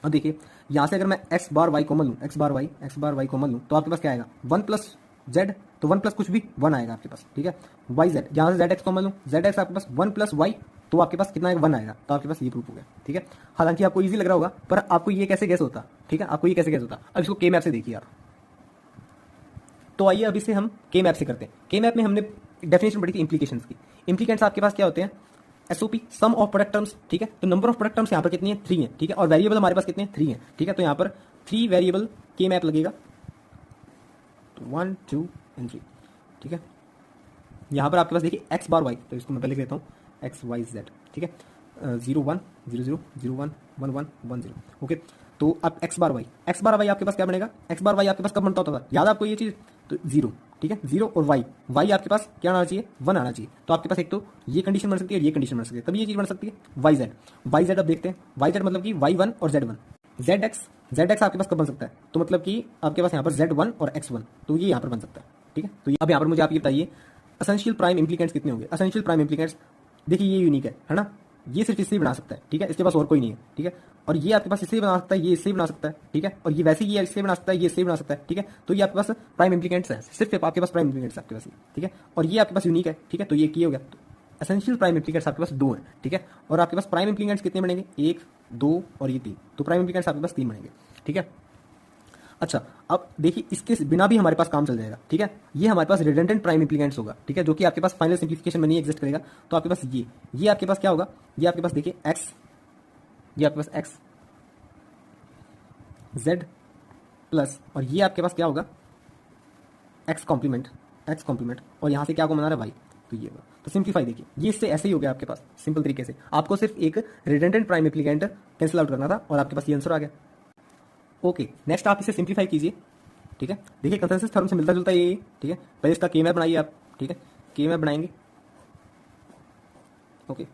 अब देखिए यहाँ से अगर मैं एक्स बार वाई कॉमन लूँ, एक्स बार वाई कॉमन लूँ, तो आपके पास क्या आएगा 1 प्लस जेड, तो 1 प्लस कुछ भी 1 आएगा आपके पास, ठीक है। वाई जेड, यहाँ से जेड एक्स कॉमन लूँ, जेड एक्स आपके पास 1 प्लस वाई, तो आपके पास कितना आएगा 1 आएगा, तो आपके पास ये प्रूफ हो गया, ठीक है। हालांकि आपको इजी लग रहा होगा, पर आपको ये कैसे गैस होता, ठीक है, आपको ये कैसे गैस होता। अब इसको के मैप से देखिए आप। तो आइए अब इसे हम के मैप से करते हैं। के मैप में हमने डेफिनेशन पढ़ी थी इम्प्लीकेशंस की। इम्प्लीकेंट्स आपके पास क्या होते हैं, SOP sum of product terms, ठीक है। तो नंबर ऑफ प्रोडक्ट टर्म्स यहाँ पर कितनी है 3 है, ठीक है, और वेरिएबल हमारे पास कितने हैं 3 है, ठीक है। तो यहाँ पर 3 वेरिएबल के मैप लगेगा, तो 1 2 एंड 3, ठीक है। यहाँ पर आपके पास देखिए एक्स बार वाई, तो इसको मैं पहले लिख देता हूँ एक्स वाई जेड, ठीक है, 0 1 0 0 0 1 1 1 1 0, ओके। तो अब एक्स बार वाई आपके पास क्या बनेगा, एक्स बार वाई आपके पास कब बनता होता था, याद आपको ये चीज़, तो 0, ठीक है, 0 और वाई आपके पास क्या आना चाहिए 1 आना चाहिए। तो आपके पास एक तो ये कंडीशन बन सकती है और ये कंडीशन बन सकती है, तभी ये चीज़ बन सकती है वाई जेड। अब देखते हैं वाई जेड मतलब कि y1 और z1, जेड एक्स आपके पास कब बन सकता है, तो मतलब कि आपके पास यहाँ पर z1 और x1, तो ये यहाँ पर बन सकता है, ठीक है। तो अब यहाँ पर मुझे आप ये बताइए एसेंशियल प्राइम इंप्लीकेंट्स कितने होंगे। एसेंशियल प्राइम इंप्लीकेंट्स देखिए ये यूनिक है ना, ये सिर्फ इससे ही बना सकता है, ठीक है, इसके पास और कोई नहीं है, ठीक है। और ये आपके पास इससे ही बना सकता है, ये इससे ही बना सकता है, ठीक है, और ये वैसे ही इससे बना सकता है, ये इससे बना सकता है, ठीक है। तो ये आपके पास प्राइम इंप्लीकेंट्स है, सिर्फ आपके पास प्राइम इंप्लीकेंट्स आपके पास, ठीक है, और ये आपके पास यूनिक है, ठीक है। तो ये किए हो गया, तो एसेंशियल प्राइम इंप्लीकेंट्स आपके पास 2 हैं, ठीक है, और आपके पास प्राइम इंप्लीकेंट्स कितने बनेंगे 1 2 और ये 3, तो प्राइम इंप्लीकेंट्स आपके पास 3 बनेंगे, ठीक है। अच्छा अब देखिए इसके बिना भी हमारे पास काम चल जाएगा, ठीक है। ये हमारे पास रिडंडेंट प्राइम इंप्लीकेंट्स होगा, ठीक है, जो कि आपके पास फाइनल सिंप्लीफिकेशन में नहीं एग्जिस्ट करेगा। तो आपके पास ये आपके पास क्या होगा, ये आपके पास देखिए एक्स, ये आपके पास एक्स जेड प्लस, और ये आपके पास क्या होगा एक्स कॉम्प्लीमेंट, और यहाँ से क्या कॉमन आ रहा है वाई, तो ये होगा। तो सिंप्लीफाई देखिए ये इससे ऐसे ही हो गया आपके पास सिंपल तरीके से, आपको सिर्फ एक रिडंडेंट प्राइम इंप्लीकेंट कैंसिल आउट करना था और आपके पास ये आंसर आ गया। ओके नेक्स्ट आप इसे सिंप्लीफाई कीजिए, ठीक है। देखिए कंसेंसस थ्योरम से मिलता जुलता ये, ठीक है। पहले इसका के मैप बनाइए आप, ठीक है, के मैप बनाएंगे, ओके,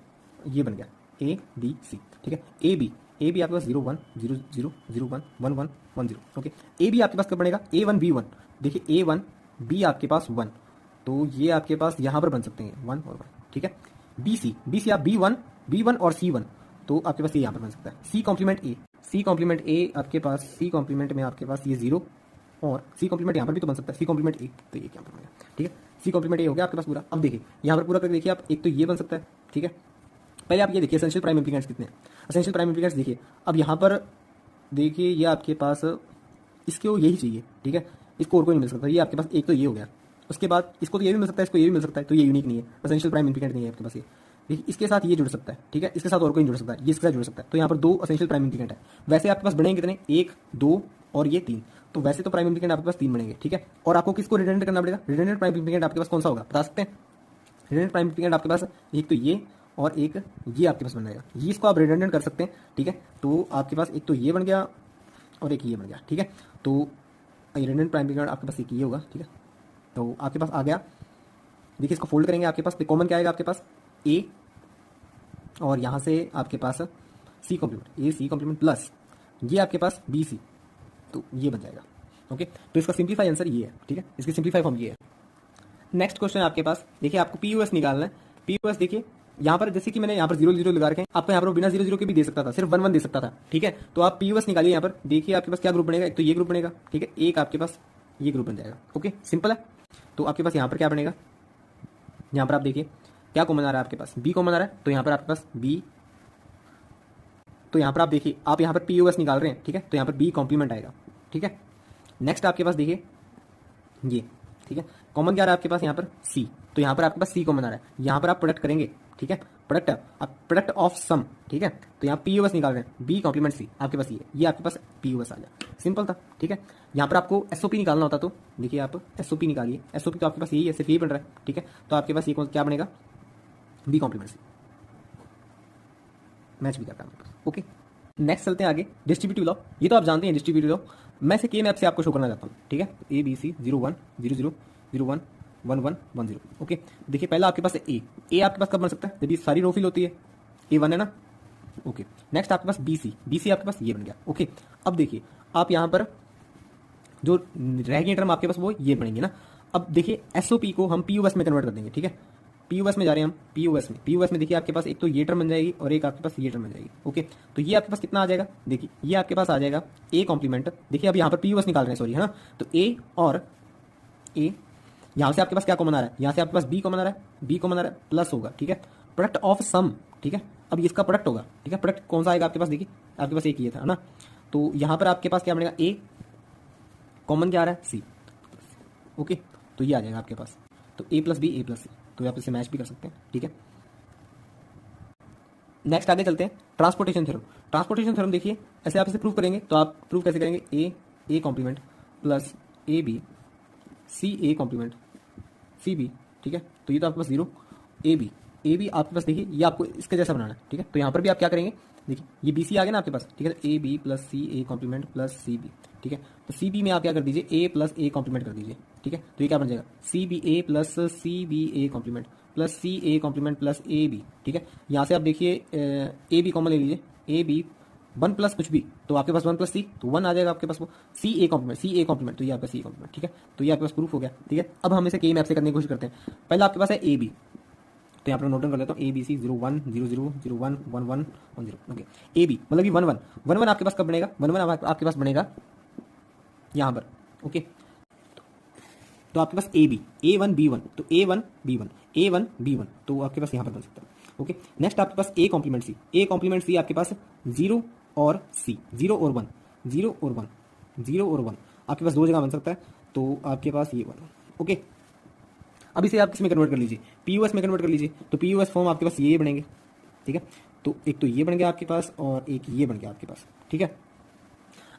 ये बन गया ए बी सी, ठीक है। ए बी आपके पास 0 1 0 0 0 1 1 1 1 0, ओके। ए बी आपके पास कब बनेगा A1 B1, देखिए A1 B आपके पास 1, तो ये आपके पास यहाँ पर बन सकते हैं 1 और 1, ठीक है। B C आप B1 और C1, तो आपके पास ये यहाँ पर बन सकता है C सी कॉम्प्लीमेंट ए आपके पास, सी कॉम्प्लीमेंट में आपके पास ये 0 और सी कॉम्प्लीमेंट यहाँ पर भी तो बन सकता है, सी कॉम्प्लीमेंट ए, तो ये क्या बनेगा, ठीक है, सी कॉम्प्लीमेंट ए हो गया आपके पास पूरा। अब देखिए यहाँ पर पूरा करके देखिए आप, एक तो ये बन सकता है, ठीक है। पहले आप ये देखिए एसेंशियल प्राइम इम्प्लीकेंट्स कितने हैं, एसेंशियल प्राइम इम्प्लीकेंट्स देखिए। अब यहाँ पर देखिए ये आपके पास इसको यही चाहिए, ठीक है, इसको और कोई नहीं मिल सकता, ये आपके पास एक तो ये हो गया। उसके बाद इसको तो ये भी मिल सकता है, इसको ये भी मिल सकता है, तो ये यूनिक नहीं है, एसेंशियल प्राइम इम्प्लीकेंट नहीं है आपके पास ये। देखिए इसके साथ ये जुड़ सकता है, ठीक है, इसके साथ और कोई नहीं जुड़ सकता है, ये इसके साथ जुड़ सकता है, तो यहाँ पर 2 एसेंशियल प्राइम इम्प्लीकेंट है। वैसे आपके पास बनेंगे कितने, 1 2 और ये 3, तो वैसे तो प्राइम इम्प्लीकेंट आपके पास 3 बनेंगे, ठीक है। और आपको किसको रिडंडेंट करना पड़ेगा, रिडंडेंट प्राइम इम्प्लीकेंट आपके पास कौन सा होगा बता सकते हैं। रिडंडेंट प्राइम इम्प्लीकेंट आपके पास एक तो ये और एक ये आपके पास बन जाएगा, ये इसको आप रिडंडेंट कर सकते हैं, ठीक है। तो आपके पास एक तो ये बन गया और एक ये बन गया, ठीक है। तो रिडंडेंट प्राइम इम्प्लीकेंट आपके पास एक ये होगा, ठीक है। तो आपके पास आ गया, देखिए इसको फोल्ड करेंगे, आपके पास कॉमन क्या आएगा आपके पास, ए और यहाँ से आपके पास सी कॉम्प्लीमेंट, ए सी कॉम्प्लीमेंट प्लस ये आपके पास बी सी, तो ये बन जाएगा, ओके। तो इसका सिंप्लीफाई आंसर ये है, ठीक है, इसकी सिंप्लीफाई फॉर्म ये है। नेक्स्ट क्वेश्चन आपके पास देखिए, आपको पीयूएस निकालना है। पीयूएस देखिए यहाँ पर जैसे कि मैंने यहाँ पर 0 0 लगा रखे हैं, आपको यहाँ पर बिना 0 0 के भी दे सकता था, सिर्फ 1 1 दे सकता था, ठीक है। तो आप पीयूएस निकालिए, यहाँ पर देखिए आपके पास क्या ग्रुप बनेगा, एक तो ये ग्रुप बनेगा, ठीक है, एक आपके पास ये ग्रुप बन जाएगा, ओके, सिंपल है। तो आपके पास यहाँ पर क्या बनेगा, यहाँ पर आप देखिए क्या कॉमन आ रहा है आपके पास, बी कॉमन आ रहा है, तो यहाँ पर आपके पास बी, तो यहाँ पर आप देखिए आप यहाँ पर पीयूएस निकाल रहे हैं, ठीक है, तो यहाँ पर बी कॉम्प्लीमेंट आएगा, ठीक है। नेक्स्ट आपके पास देखिए ये, ठीक है, कॉमन क्या आ रहा है आपके पास यहाँ पर सी, तो यहाँ पर आपके पास सी कॉमन आ रहा है, यहाँ पर आप प्रोडक्ट करेंगे, ठीक है, प्रोडक्ट आप प्रोडक्ट ऑफ सम, ठीक है, तो यहाँ पीयूएस निकाल रहे हैं, बी कॉम्प्लीमेंट सी आपके पास ये आपके पास पीयूएस आ गया, सिंपल था, ठीक है। यहाँ पर आपको एसओपी निकालना होता, तो देखिए आप एसओपी निकालिए, एसओपी तो आपके पास यही है, सिर्फ यही बन रहा है, ठीक है। तो आपके पास ये क्या बनेगा, बी कॉम्प्लीमेंट सी, मैच भी करता है, ओके। नेक्स्ट चलते हैं आगे, डिस्ट्रीब्यूटिव लॉ, ये तो आप जानते हैं डिस्ट्रीब्यूटिव लॉ, मैं से के मैप से आपको शो करना चाहता हूँ, ठीक है। A B C 0 1 0 0 0 1 1 1 1 0, okay. देखिए पहला आपके पास ए आपके पास कब बन सकता है, जब ये सारी रो फिल होती है, A1 है ना, ओके। नेक्स्ट आपके पास बी सी आपके पास ये बन गया, ओके। अब देखिए आप यहाँ पर जो रह गई टर्म आपके पास वो ये बनेंगे ना। अब देखिए एसओपी को हम पीयूएस में कन्वर्ट कर देंगे, ठीक है, पीयूएस में जा रहे हैं हम, पीयूएस में देखिए आपके पास एक तो ये टर्म बन जाएगी और एक आपके पास ये टर्म बन जाएगी, ओके। तो ये आपके पास कितना आ जाएगा, देखिए ये आपके पास आ जाएगा ए कॉम्प्लीमेंट, देखिए अब यहाँ पर पीयूएस निकाल रहे हैं, सॉरी, है ना। तो ए और ए, यहाँ से आपके पास क्या कॉमन आ रहा है, यहाँ से आपके पास बी कॉमन आ रहा है, बी कॉमन आ रहा है प्लस होगा, ठीक है, प्रोडक्ट ऑफ सम, ठीक है। अब इसका प्रोडक्ट होगा, ठीक है, प्रोडक्ट कौन सा आएगा आपके पास, देखिए आपके पास एक ये था ना, तो यहाँ पर आपके पास क्या बनेगा, ए कॉमन क्या आ रहा है, सी, ओके। तो ये आ जाएगा आपके पास, तो ए प्लस बी ए प्लस सी, तो आप इसे मैच भी कर सकते हैं, ठीक है। नेक्स्ट आगे चलते हैं, ट्रांसपोर्टेशन थ्योरम। ट्रांसपोर्टेशन थ्योरम देखिए ऐसे आप इसे प्रूव करेंगे, तो आप प्रूव कैसे करेंगे, A complement plus A B C A complement C B, ठीक है। तो ये तो आपके पास 0 ए बी आपके पास देखिए ये आपको इसके जैसा बनाना है, ठीक है। तो यहाँ पर भी आप क्या करेंगे, देखिए ये बी सी आ गया ना आपके पास, ठीक है, A B plus C A complement plus C B, ठीक है। तो सी बी में आप क्या कर दीजिए, ए प्लस ए कॉम्प्लीमेंट कर दीजिए, ठीक है। तो ये क्या बन जाएगा, C B A plus C B A complement plus C A complement plus A B, ठीक है। यहाँ से आप देखिए ए बी कॉमन ले लीजिए, ए बी 1 प्लस कुछ भी, तो आपके पास 1 प्लस सी, तो 1 आ जाएगा आपके पास, वो सी ए कॉम्प्लीमेंट, तो ये आपका सी कॉम्प्लीमेंट, ठीक है। तो ये आपके पास प्रूफ हो गया, ठीक है। अब हम इसे के मैप से करने की कोशिश करते हैं। पहला आपके पास है ए बी, तो यहाँ पर नोट डाउन कर लेता हूँ, ए B C 0 1 0 0 0 1 1 1 1 0, okay. A B मतलब कि 1 1 1 1 आपके पास कब बनेगा, 1 1 आपके पास बनेगा यहाँ पर, ओके। तो आपके पास ए बी A1 B1, तो A1 B1 A1 B1, तो आपके पास यहाँ पर बन सकता है, ओके। नेक्स्ट आपके पास ए कॉम्प्लीमेंट सी आपके पास 0 और C, 0 और 1 0 और 1 0 और 1 आपके पास 2 जगह बन सकता है, तो आपके पास ये 1, ओके। अब इसे आप किस में कन्वर्ट कर लीजिए, पीयूएस में कन्वर्ट कर लीजिए, तो पीयूएस फॉर्म आपके पास ये बनेंगे, ठीक है। तो एक तो ये बन गया आपके पास और एक ये बन गया आपके पास, ठीक है।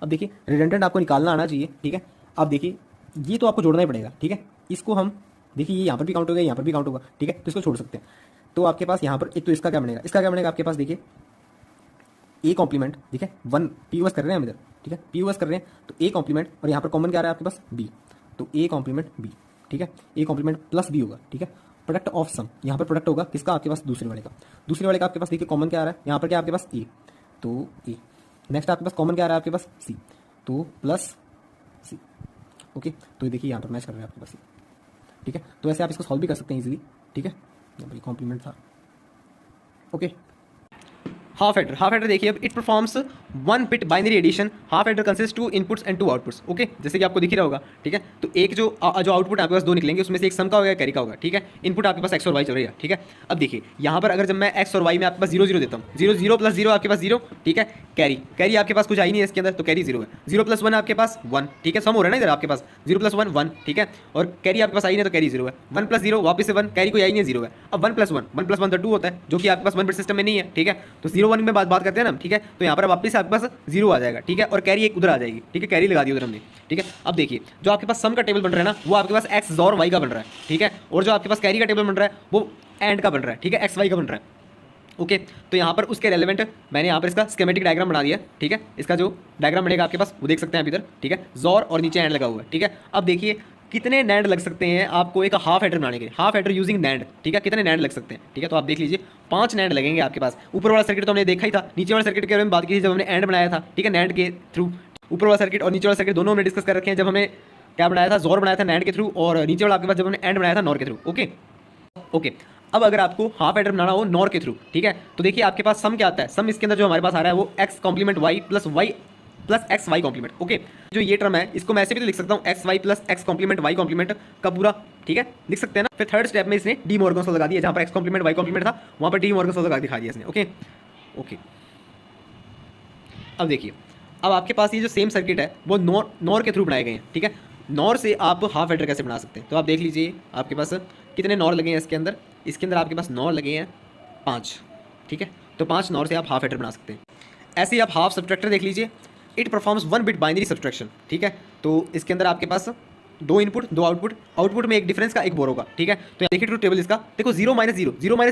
अब देखिए रिडंडेंट आपको निकालना आना चाहिए, ठीक है। अब देखिए ये तो आपको जोड़ना ही पड़ेगा, ठीक है। इसको हम देखिए ये यहाँ पर भी काउंट होगा, यहाँ पर भी काउंट होगा, ठीक है। तो इसको छोड़ सकते हैं। तो आपके पास यहाँ पर एक तो इसका क्या बनेगा, आपके पास देखिए ए कॉम्प्लीमेंट, ठीक है, 1 पीयूएस कर रहे हैं हम इधर, ठीक है, पीयूएस कर रहे हैं, तो ए कॉम्प्लीमेंट और यहाँ पर कॉमन क्या आ रहा है आपके पास बी, तो ए कॉम्प्लीमेंट बी, ठीक है, ए कॉम्प्लीमेंट प्लस बी होगा, ठीक है। प्रोडक्ट ऑफ सम, यहाँ पर प्रोडक्ट होगा किसका, आपके पास दूसरे वाले का आपके पास देखिए कॉमन क्या आ रहा है, यहाँ पर क्या आपके पास ए, तो ए। नेक्स्ट आपके पास कॉमन क्या आ रहा है आपके पास सी, तो प्लस सी, ओके। तो ये देखिए यहाँ पर मैच कर रहे हैं आपके पास सी, ठीक है। तो ऐसे आप इसको सॉल्व भी कर सकते हैं इजीली, ठीक है। यहाँ पर कॉम्प्लीमेंट था, ओके। हाफ एडर देखिए अब it performs one bit binary addition. Half adder consist two inputs and two outputs. Okay, जैसे कि आपको दिख ही रहा होगा, ठीक है। तो एक जो आउटपुट आपके पास दो निकलेंगे, उसमें से एक सम का होगा, कैरी का होगा, ठीक है। इनपुट आपके पास एक्स और वाई चल रही है, ठीक है। अब देखिए यहाँ पर अगर जब मैं एक्स और वाई में आपके पास 0 0 देता हूँ, 0 0 प्लस 0 आपके पास 0, ठीक है। कैरी आपके पास कुछ आई नहीं है इसके अंदर, तो कैरी 0 है। 0 प्लस 1 आपके पास 1, ठीक है। सम हो रहा है ना इधर आपके पास, 0 प्लस 1 1, ठीक है। और कैरी आपके पास आई नहीं है तो कैरी 0 है। 1 प्लस 0 वापस से 1, कैरी कोई आई नहीं है, 0 है। अब 1 प्लस 1 तो 2 होता है, जो कि आपके पास 1 बिट सिस्टम में नहीं है, ठीक है। तो 0 1 में बात करते हैं ना, ठीक है। तो यहाँ पर वापस से आपके पास 0 आ जाएगा, ठीक है। और कैरी एक उधर आ जाएगी, ठीक है। कैरी लगा दी उधर हमने, ठीक है। अब देखिए जो आपके पास सम का टेबल बन रहा है ना, वो आपके पास एक्स और वाई का बन रहा है, ठीक है। और जो आपके पास कैरी का टेबल बन रहा है वो एंड का बन रहा है, ठीक है, एक्स वाई का बन रहा है। ओके, तो यहाँ पर उसके रेलेवेंट मैंने यहाँ पर इसका स्कीमेटिक डायग्राम बना दिया, ठीक है। इसका जो डायग्राम बनेगा आपके पास वो देख सकते हैं आप इधर, ठीक है। जोर और नीचे एंड लगा हुआ है, ठीक है। अब देखिए कितने नैंड लग सकते हैं आपको एक हाफ एडर बनाने के लिए, हाफ एडर यूजिंग नैंड, ठीक है। कितने नैंड लग सकते हैं, ठीक है। तो आप देख लीजिए 5 नैंड लगेंगे आपके पास। ऊपर वाला सर्किट तो हमने देखा ही था, नीचे वाला सर्किट के बारे में बात की थी जब हमने एंड बनाया था, ठीक है, नैंड के थ्रू। ऊपर वाला सर्किट और नीचे वाला सर्किट दोनों हमने डिस्कस कर रखे हैं जब हमने क्या बनाया था, जोर बनाया था नैंड के थ्रू, और नीचे वाला आपके पास जब हमने एंड बनाया था नॉर के थ्रू। ओके, अब अगर आपको हाफ एडर बनाना हो नॉर के थ्रू, ठीक है, तो देखिए आपके पास सम क्या आता है। सम इसके अंदर जो हमारे पास आ रहा है वो X complement Y plus X Y complement. Okay, जो ये टर्म है इसको मैं ऐसे भी तो लिख सकता हूँ, X Y plus X complement Y complement का पूरा, ठीक है, लिख सकते हैं ना। फिर थर्ड स्टेप में इसने डी मॉर्गन लगा दिया, जहाँ पर एक्स कॉम्प्लीमेंट वाई कॉम्प्लीमेंट था वहाँ पर डी मॉर्गन लगा दिखा दिया इसने। ओके, अब देखिए अब आपके पास ये जो सेम सर्किट है वो नॉर के थ्रू बनाए गए हैं, ठीक है। नॉर से आप हाफ एडर कैसे बना सकते हैं, तो आप देख लीजिए आपके पास कितने नॉर लगे हैं इसके अंदर आपके पास नॉर लगे हैं 5, ठीक है। तो 5 नॉर से आप हाफ एडर बना सकते हैं। ऐसे ही आप हाफ सब्ट्रैक्टर देख लीजिए, it performs 1 bit binary subtraction, ठीक है। तो इसके अंदर आपके पास 2 इनपुट 2 आउटपुट में एक डिफरेंस का एक बोरो का, ठीक है। तो देखिए ट्रूथ टेबल इसका देखो, 0 -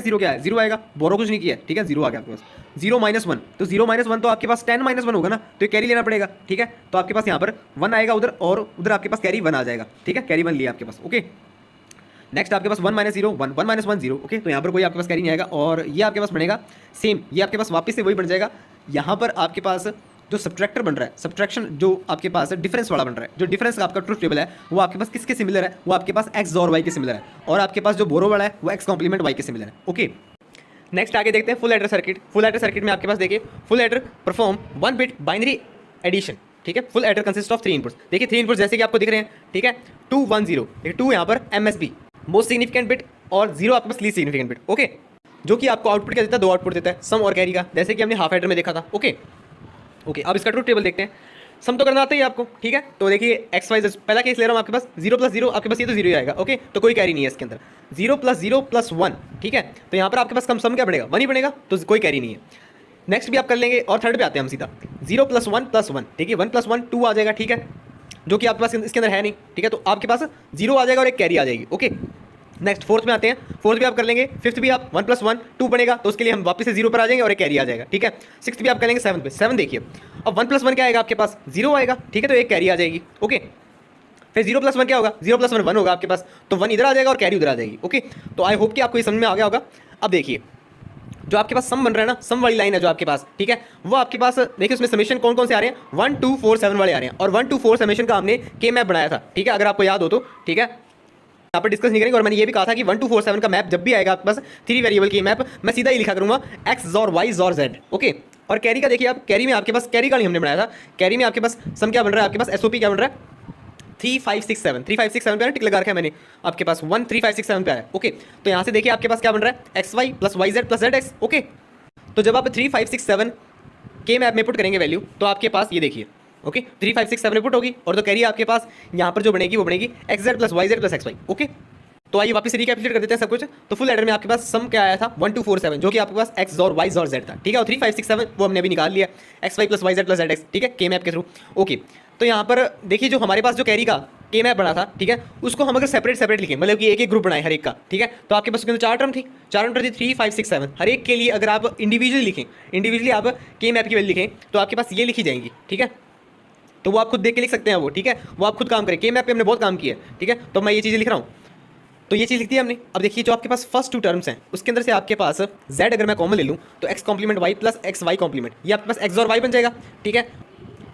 0 क्या है, 0 आएगा, बोरो कुछ नहीं किया है, ठीक है, 0 आ गया आपके पास। 0 - 1 तो 0 - 1 तो आपके पास 10 - 1 होगा ना, तो ये कैरी लेना पड़ेगा, ठीक है। तो आपके पास यहाँ पर 1 आएगा उधर, और उधर आपके पास कैरी 1 आ जाएगा, ठीक है। कैरी 1 लिया आपके पास। ओके, नेक्स्ट आपके पास 1 - 0 1 1 - 1 0। ओके, तो यहाँ पर कोई आपके पास कैरी नहीं आएगा, और ये आपके पास बनेगा सेम, ये आपके पास वापस से वही बन जाएगा। यहाँ पर आपके पास जो सब्ट्रैक्टर बन रहा है, सब्ट्रैक्शन जो आपके पास डिफरेंस वाला बन रहा है, जो डिफरेंस का आपका ट्रूथ टेबल है वो आपके पास किसके सिमिलर है, वो आपके पास एक्स और वाई के सिमिलर है, और आपके पास जो बोरो वाला है वो एक्स कॉम्प्लीमेंट वाई के सिमिलर है। ओके, नेक्स्ट आगे देखते हैं full adder circuit. Full adder circuit में आपके पास देखिए full adder perform 1 bit binary addition, ठीक है। Full adder consist of 3 inputs. देखिए 3 इनपुट्स जैसे कि आपको दिख रहे हैं, ठीक है। 2 1 0, देखिए 2 यहाँ पर MSB मोस्ट सिग्निफिकेंट बिट, और 0 आपके पास लीस्ट सिग्निफिकेंट बिट। ओके, जो कि आपको आउटपुट क्या देता है, 2 आउटपुट देता है, सम और कैरी का, जैसे कि हमने हाफ एडर में देखा था। ओके, अब इसका ट्रूथ टेबल देखते हैं। सम तो करना आता ही है आपको, ठीक है। तो देखिए एक्स वाई पहला केस ले रहा हूँ आपके पास, 0 + 0 आपके पास ये तो 0 ही आएगा। ओके, तो कोई कैरी नहीं है इसके अंदर। 0 + 0 + 1, ठीक है। तो यहाँ पर आपके पास कम सम क्या बनेगा, 1 ही बनेगा, तो कोई कैरी नहीं है। नेक्स्ट भी आप कर लेंगे, और थर्ड पे आते हैं हम सीधा। 0 + 1 + 1, ठीक है। 1 + 1 2 आ जाएगा, ठीक है, जो कि आपके पास इसके अंदर है नहीं, ठीक है। तो आपके पास 0 आ जाएगा और एक कैरी आ जाएगी। ओके, नेक्स्ट फोर्थ में आते हैं। फोर्थ भी आप कर लेंगे, फिफ्थ भी आप 1 + 1 2 बनेगा, तो उसके लिए हम वापस से 0 पर आ जाएंगे और एक कैरी आ जाएगा, ठीक है। सिक्स्थ भी आप कर लेंगे, 7 पे 7 देखिए, अब 1 + 1 क्या आएगा आपके पास, 0 आएगा, ठीक है, तो एक कैरी आ जाएगी। ओके, फिर 0 + 1 क्या होगा, 0 + 1 1 होगा आपके पास, तो 1 इधर आ जाएगा और कैरी उधर आ जाएगी। ओके, तो आई होप कि आपको ये समझ में आ गया होगा। अब देखिए जो आपके पास सम बन रहा है ना, सम वाली लाइन है जो आपके पास, ठीक है, वो आपके पास देखिए उसमें समेशन कौन कौन से आ रहे हैं, 1 2 4 7 वाले आ रहे हैं, और 1 2 4 समेशन का हमने के मैप बनाया था, ठीक है, अगर आपको याद हो तो, ठीक है। यहाँ पर डिस्कस नहीं करेंगे, और मैंने ये भी कहा था कि 1 2 4 7 का मैप जब भी आएगा आपके पास 3 वेरिएबल की मैप, मैं सीधा ही लिखा करूंगा एक्स जोर वाई जोर जेड। ओके, और कैरी का देखिए आप, कैरी में आपके पास कैरी का नहीं हमने बनाया था, कैरी में आपके पास सम क्या बन रहा है, आपके पास एसओपी क्या बन रहा है, 3 5 6 7 3 5 6 7 पे टिक लगा रखा है मैंने, आपके पास 1 3 5 6 7 पे आया। ओके, तो यहाँ से देखिए आपके पास क्या बन रहा है, X Y plus Y Z plus Z X. Okay, तो जब आप 3 5 6 7 के मैप में पुट करेंगे वैल्यू, तो आपके पास ये देखिए, ओके 3 5 6 7 पुट होगी, और तो कैरी आपके पास यहाँ पर जो बनेगी वो बनेगी X Z plus Y Z plus X Y. Okay, तो आइए वापस रिकैपिचुलेट कर देते हैं सब कुछ। तो फुल एडर में आपके पास सम क्या आया था, 1 2 4 7, जो कि आपके पास एक्स और वाई और जेड था, ठीक है, और 3 5 6 7 वो हमने अभी निकाल लिया, X Y plus Y Z plus Z X, ठीक है, के मैप के थ्रू। ओके, तो यहाँ पर देखिए जो हमारे पास जो कैरी का के मैप बना था, ठीक है, उसको हम अगर सेपरेट लिखें, मतलब कि एक एक ग्रुप बनाए हर एक का, ठीक है, तो आपके पास उसके अंदर 4 टर्म थी, 3 5 6 7, हर एक के लिए अगर आप इंडिविजुअली लिखें, इंडिविजुअली आप के मैप की वैल्यू लिखें, तो आपके पास ये लिखी जाएंगी, ठीक है। तो वो आप खुद देख के लिख सकते हैं वो, ठीक है, वो आप खुद काम करें, के मैप पे हमने बहुत काम किया है, ठीक है, तो मैं ये चीज़ें लिख रहा हूँ, तो ये चीज़ लिख दी हमने। अब देखिए जो आपके पास फर्स्ट 2 टर्म्स हैं उसके अंदर से आपके पास z अगर मैं कॉमन ले लूँ तो x complement y plus X Y complement, ये आपके पास x और y बन जाएगा, ठीक है।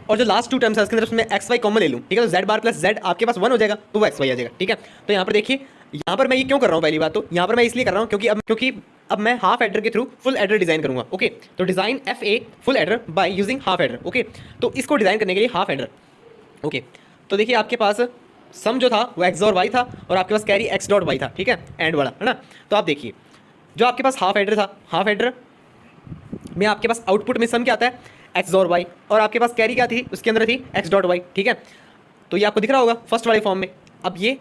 और जो लास्ट 2 टर्म्स है उसके अंदर उसमें एक्स वाई कॉमन ले लूँ, ठीक है, तो z बार प्लस z आपके पास 1 हो जाएगा, तो वो एक्स वाई आ जाएगा, ठीक है। तो यहाँ पर देखिए, यहाँ पर मैं ये क्यों कर रहा हूँ, पहली बात तो यहाँ पर मैं इसलिए कर रहा हूँ क्योंकि अब मैं हाफ एडर के थ्रू फुल एडर डिजाइन करूंगा। ओके, तो design F a full adder by using half adder. Okay, तो इसको डिजाइन करने के लिए हाफ एडर। ओके, तो देखिए आपके पास सम जो था वो एक्स और वाई था और आपके पास कैरी एक्स डॉट वाई था, ठीक है, एंड वाला है ना। तो आप देखिए जो आपके पास हाफ एडर था, हाफ एडर में आपके पास आउटपुट में सम क्या आता है, एक्स और वाई, और आपके पास कैरी क्या थी, उसके अंदर थी एक्स डॉट वाई, ठीक है। तो ये आपको दिख रहा होगा फर्स्ट वाले फॉर्म में। अब ये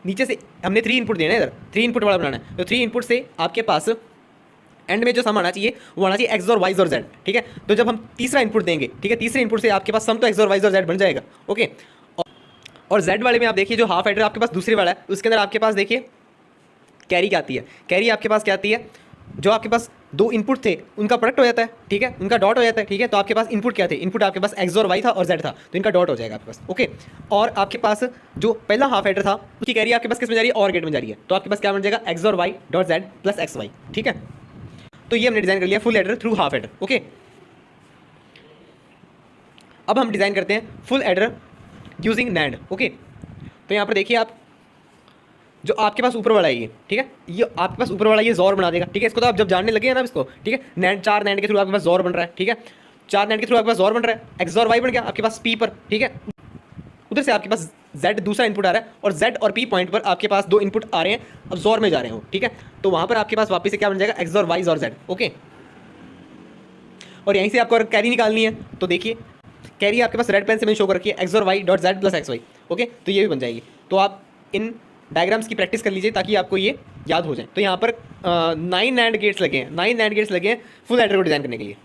नीचे से हमने 3 इनपुट देना है, इधर 3 इनपुट वाला बनाना है। तो 3 इनपुट से आपके पास एंड में जो सम आना चाहिए वो आना चाहिए एक्स और वाई और जेड, ठीक है। तो जब हम तीसरा इनपुट देंगे, ठीक है, तीसरे इनपुट से आपके पास सम तो एक्स और वाई और जेड बन जाएगा। ओके, और जेड वाले में आप देखिए जो हाफ एडर आपके पास दूसरे वाला है उसके अंदर आपके पास देखिए कैरी क्या आती है, कैरी आपके पास क्या आती है, जो आपके पास 2 इनपुट थे उनका प्रोडक्ट हो जाता है, ठीक है, उनका डॉट हो जाता है, ठीक है। तो आपके पास इनपुट क्या थे, इनपुट आपके पास एक्स और वाई था और जेड था, तो इनका डॉट हो जाएगा आपके पास। ओके, और आपके पास जो पहला हाफ एडर था उसकी कैरी आपके पास किस में जा रही है, और गेट में जा रही है। तो आपके पास क्या बन जाएगा, एक्स और Y dot Z plus X Y, ठीक है। तो ये हमने डिजाइन कर लिया full adder through half adder. Okay, अब हम डिजाइन करते हैं full adder using NAND. Okay, तो यहाँ पर देखिए आप जो आपके पास ऊपर वाला है ये, ठीक है, ये आपके पास ऊपर वाला ये जोर बना देगा, ठीक है। इसको तो आप जब जानने लगे हैं ना इसको, ठीक है, नैंड 4 नैंड के थ्रू आपके पास जोर बन रहा है, ठीक है, 4 नैंड के थ्रू आपके पास जोर बन रहा है, एक्स और वाई बन गया आपके पास पी पर, ठीक है। उधर से आपके पास जेड दूसरा इनपुट आ रहा है और जेड और पी पॉइंट पर आपके पास 2 इनपुट आ रहे हैं, अब जोर में जा रहे हो, ठीक है। तो वहां पर आपके पास वापस से क्या बन जाएगा, एक्स और वाई और जेड। ओके, और यहीं से आपको कैरी निकालनी है, तो देखिए कैरी आपके पास रेड पेन से मैंने शो कर रखी है एक्स और Y dot Z plus X Y. Okay, तो ये भी बन जाएगी। तो आप इन डायग्राम्स की प्रैक्टिस कर लीजिए ताकि आपको ये याद हो जाए। तो यहाँ पर 9 नैंड गेट्स लगे हैं, 9 नैंड गेट्स लगे हैं फुल एडर को डिजाइन करने के लिए।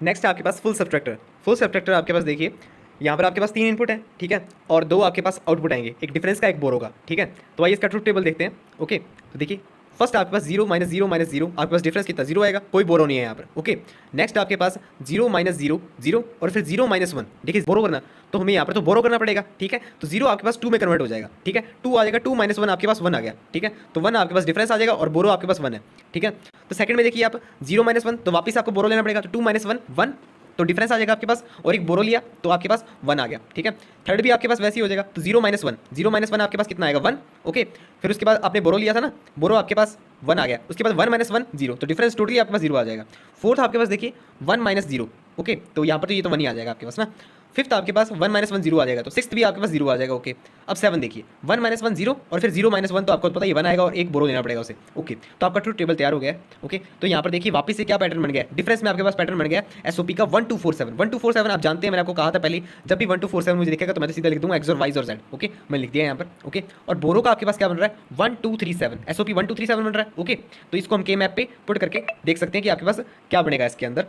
नेक्स्ट आपके पास फुल सब्ट्रैक्टर। फुल सब्ट्रैक्टर आपके पास देखिए यहाँ पर आपके पास 3 इनपुट है, ठीक है, और 2 आपके पास आउटपुट आएंगे, एक डिफरेंस का एक बोरो का, ठीक है। तो आइए इसका ट्रुथ टेबल देखते हैं। ओके, तो देखिए फर्स्ट आपके पास 0 माइनस 0 माइनस 0, आपके पास डिफरेंस कितना 0 आएगा, कोई बोरो नहीं है यहाँ पर। ओके, नेक्स्ट आपके पास 0 माइनस 0 0 और फिर 0 माइनस 1, देखिए बोरो करना, तो हमें यहाँ पर तो बोरो करना पड़ेगा, ठीक है। तो 0 आपके पास 2 में कन्वर्ट हो जाएगा, ठीक है, 2 आ जाएगा, 2 माइनस 1 आपके पास 1 आ गया, ठीक है। तो 1 आपके पास डिफरेंस आ जाएगा और बोरो आपके पास 1 है, ठीक है। तो सेकंड में देखिए आप 0 माइनस 1, तो वापस आपको बोरो लेना पड़ेगा, तो 2 माइनस 1 1, तो डिफरेंस आ जाएगा आपके पास, और एक बोरो लिया तो आपके पास 1 आ गया, ठीक है। थर्ड भी आपके पास वैसे ही हो जाएगा, तो 0 माइनस 1, 0 माइनस 1 आपके पास कितना आएगा 1। ओके, फिर उसके बाद आपने बोरो लिया था ना, बोरो आपके पास 1 आ गया, उसके बाद 1 माइनस 1 0, तो डिफरेंस टोटली आपके पास 0 आ जाएगा। फोर्थ आपके पास देखिए 1 माइनस 0। ओके, तो यहाँ पर तो ये तो 1 ही आ जाएगा आपके पास ना। फिफ्थ आपके पास 1 माइनस 1 0 आ जाएगा, तो सिक्स्थ भी आपके पास 0 आ जाएगा। ओके, अब 7 देखिए 1 माइनस 1 0 और फिर 0 माइनस 1, तो आपको पता है 1 आएगा और एक बोरो लेना पड़ेगा उसे। ओके, तो आपका ट्रुथ टेबल तैयार हो गया है। ओके, तो यहाँ पर देखिए वापस से क्या पैटर्न बन गया, डिफरेंस में आपके पास पैटर्न बन गया एसओपी का 1 2 4 7। 1 2 4 7 आप जानते हैं, मैंने आपको कहा था पहले, जब भी 1 2 4 7 मुझे दिखेगा तो मैं तो सीधा लिख दूंगा एक्स और वाई और जेड। ओके, मैं लिख दिया यहाँ पर। ओके, और बोरो का आपके पास क्या बन रहा है 1 2 3 7, एसओपी 1 2 3 7 बन रहा है। ओके, तो इसको हम के मैप पे पुट करके देख सकते हैं कि आपके पास क्या बनेगा इसके अंदर।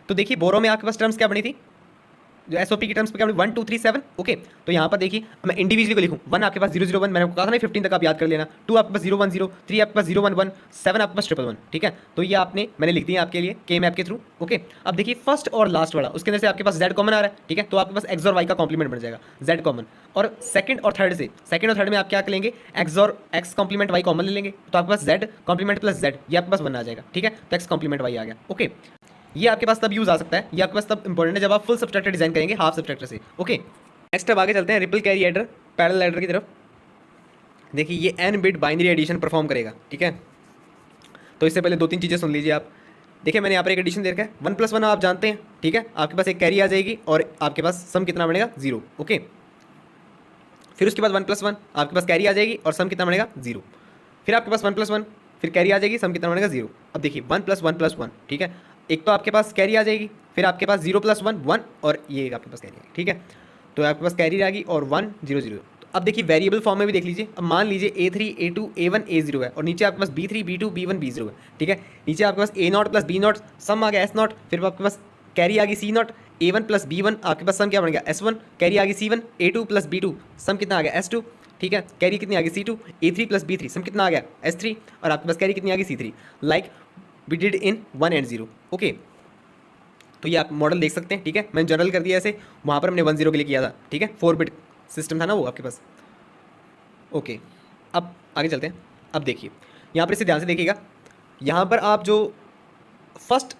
तो देखिए बोरो में आपके पास टर्म्स क्या बनी थी, जो एसओपी की टर्म्स पे क्या 1 2 3 7। ओके, तो यहाँ पर देखिए मैं इंडिविजुअली को लिखूँ, 1 आपके पास 0 0 1, मैंने आपको कहा था ना 15 तक आप याद कर लेना, 2 आपके पास 0 1 0, 3 आपके पास 0 1 1, 7 आपके पास 1 1 1, ठीक है। तो ये मैंने लिख दिया आपके लिए के मैप के थ्रू। ओके, अब देखिए फर्स्ट और लास्ट वाला, उसके अंदर से आपके पास जेड कॉमन आ रहा है, ठीक है, तो आपके पास एक्स और वाई का कॉम्प्लीमेंट बन जाएगा जेड कॉमन। और सेकंड और थर्ड में आप क्या करेंगे, एक्स और एक्स कॉम्प्लीमेंट वाई कॉमन ले लेंगे, तो आपके पास जेड कॉम्प्लीमेंट प्लस जेड, ये आपके पास 1 आ जाएगा, ठीक है। तो एक्स कॉम्प्लीमेंट वाई आ गया। ओके, ये आपके पास तब यूज आ सकता है, ये आपके पास तब इंपॉर्टेंट है जब आप फुल सब्ट्रैक्टर डिजाइन करेंगे हाफ सब्ट्रैक्टर से। ओके, नेक्स्ट अब आगे चलते हैं ripple carry adder parallel adder की तरफ। देखिए ये n bit binary addition perform करेगा, ठीक है। तो इससे पहले 2-3 चीज़ें सुन लीजिए आप। देखिए मैंने यहाँ पर एक एडिशन दे रखा है 1 + 1 आप जानते हैं, ठीक है, आपके पास एक कैरी आ जाएगी और आपके पास सम कितना बनेगा 0। ओके, फिर उसके बाद 1 + 1 आपके पास कैरी आ जाएगी और सम कितना बनेगा 0। फिर आपके पास 1 + 1 फिर कैरी आ जाएगी, सम कितना बनेगा 0। अब देखिए 1 + 1 + 1, ठीक है, एक तो आपके पास कैरी आ जाएगी, फिर आपके पास 0 + 1 1 और ये आपके पास कैरी आएगी, ठीक है। तो आपके पास कैरी आएगी और 1 0 0। तो अब देखिए वेरिएबल फॉर्म में भी देख लीजिए, अब मान लीजिए A3 A2 A1 A0 है और नीचे आपके पास B3 B2 B1 B0 है, ठीक है। नीचे आपके पास A0 + B0 सम आ गया S0, फिर आपके पास कैरी आ गई C0, A1 + B1 आपके पास सम क्या बन गया S1, कैरी आ गई C1, A2 + B2 सम कितना आ गया S2, ठीक है, कैरी कितनी आ गई C2, A3 + B3 सम कितना आ गया S3 और आपके पास कैरी कितनी आ गई C3, like we did in 1 and 0। Okay, तो ये आप मॉडल देख सकते हैं, ठीक है, मैंने जनरल कर दिया ऐसे, वहाँ पर हमने 1 0 के लिए किया था, ठीक है, 4 बिट सिस्टम था ना वो आपके पास। ओके, अब आगे चलते हैं। अब देखिए यहाँ पर इसे ध्यान से देखिएगा, यहाँ पर आप जो फर्स्ट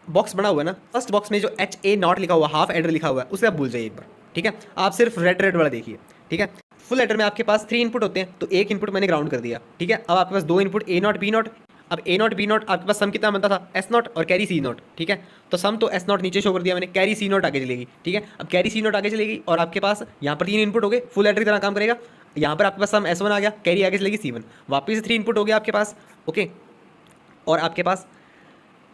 बॉक्स बना हुआ है ना, फर्स्ट बॉक्स में जो HA0 लिखा हुआ हाफ एडर लिखा हुआ है उसे आप भूल जाइए एक बार, ठीक है। आप सिर्फ रेड वाला देखिए, ठीक है। फुल एडर में आपके पास 3 इनपुट होते हैं, तो एक इनपुट मैंने ग्राउंड कर दिया, ठीक है। अब आपके पास 2 इनपुट A0 B0, अब ए नॉट बी नॉट आपके पास सम कितना बनता था, एस नॉट और कैरी सी नॉट, ठीक है। तो सम तो एस नॉट नीचे शो कर दिया मैंने, कैरी सी नॉट आगे चलेगी, ठीक है। अब कैरी सी नॉट आगे चलेगी और आपके पास यहाँ पर 3 इनपुट हो गए, फुल एडर की तरह काम करेगा। यहाँ पर आपके पास सम एस वन आ गया, कैरी आगे चलेगी C1, वापस से 3 इनपुट हो गया आपके पास, ओके। और आपके पास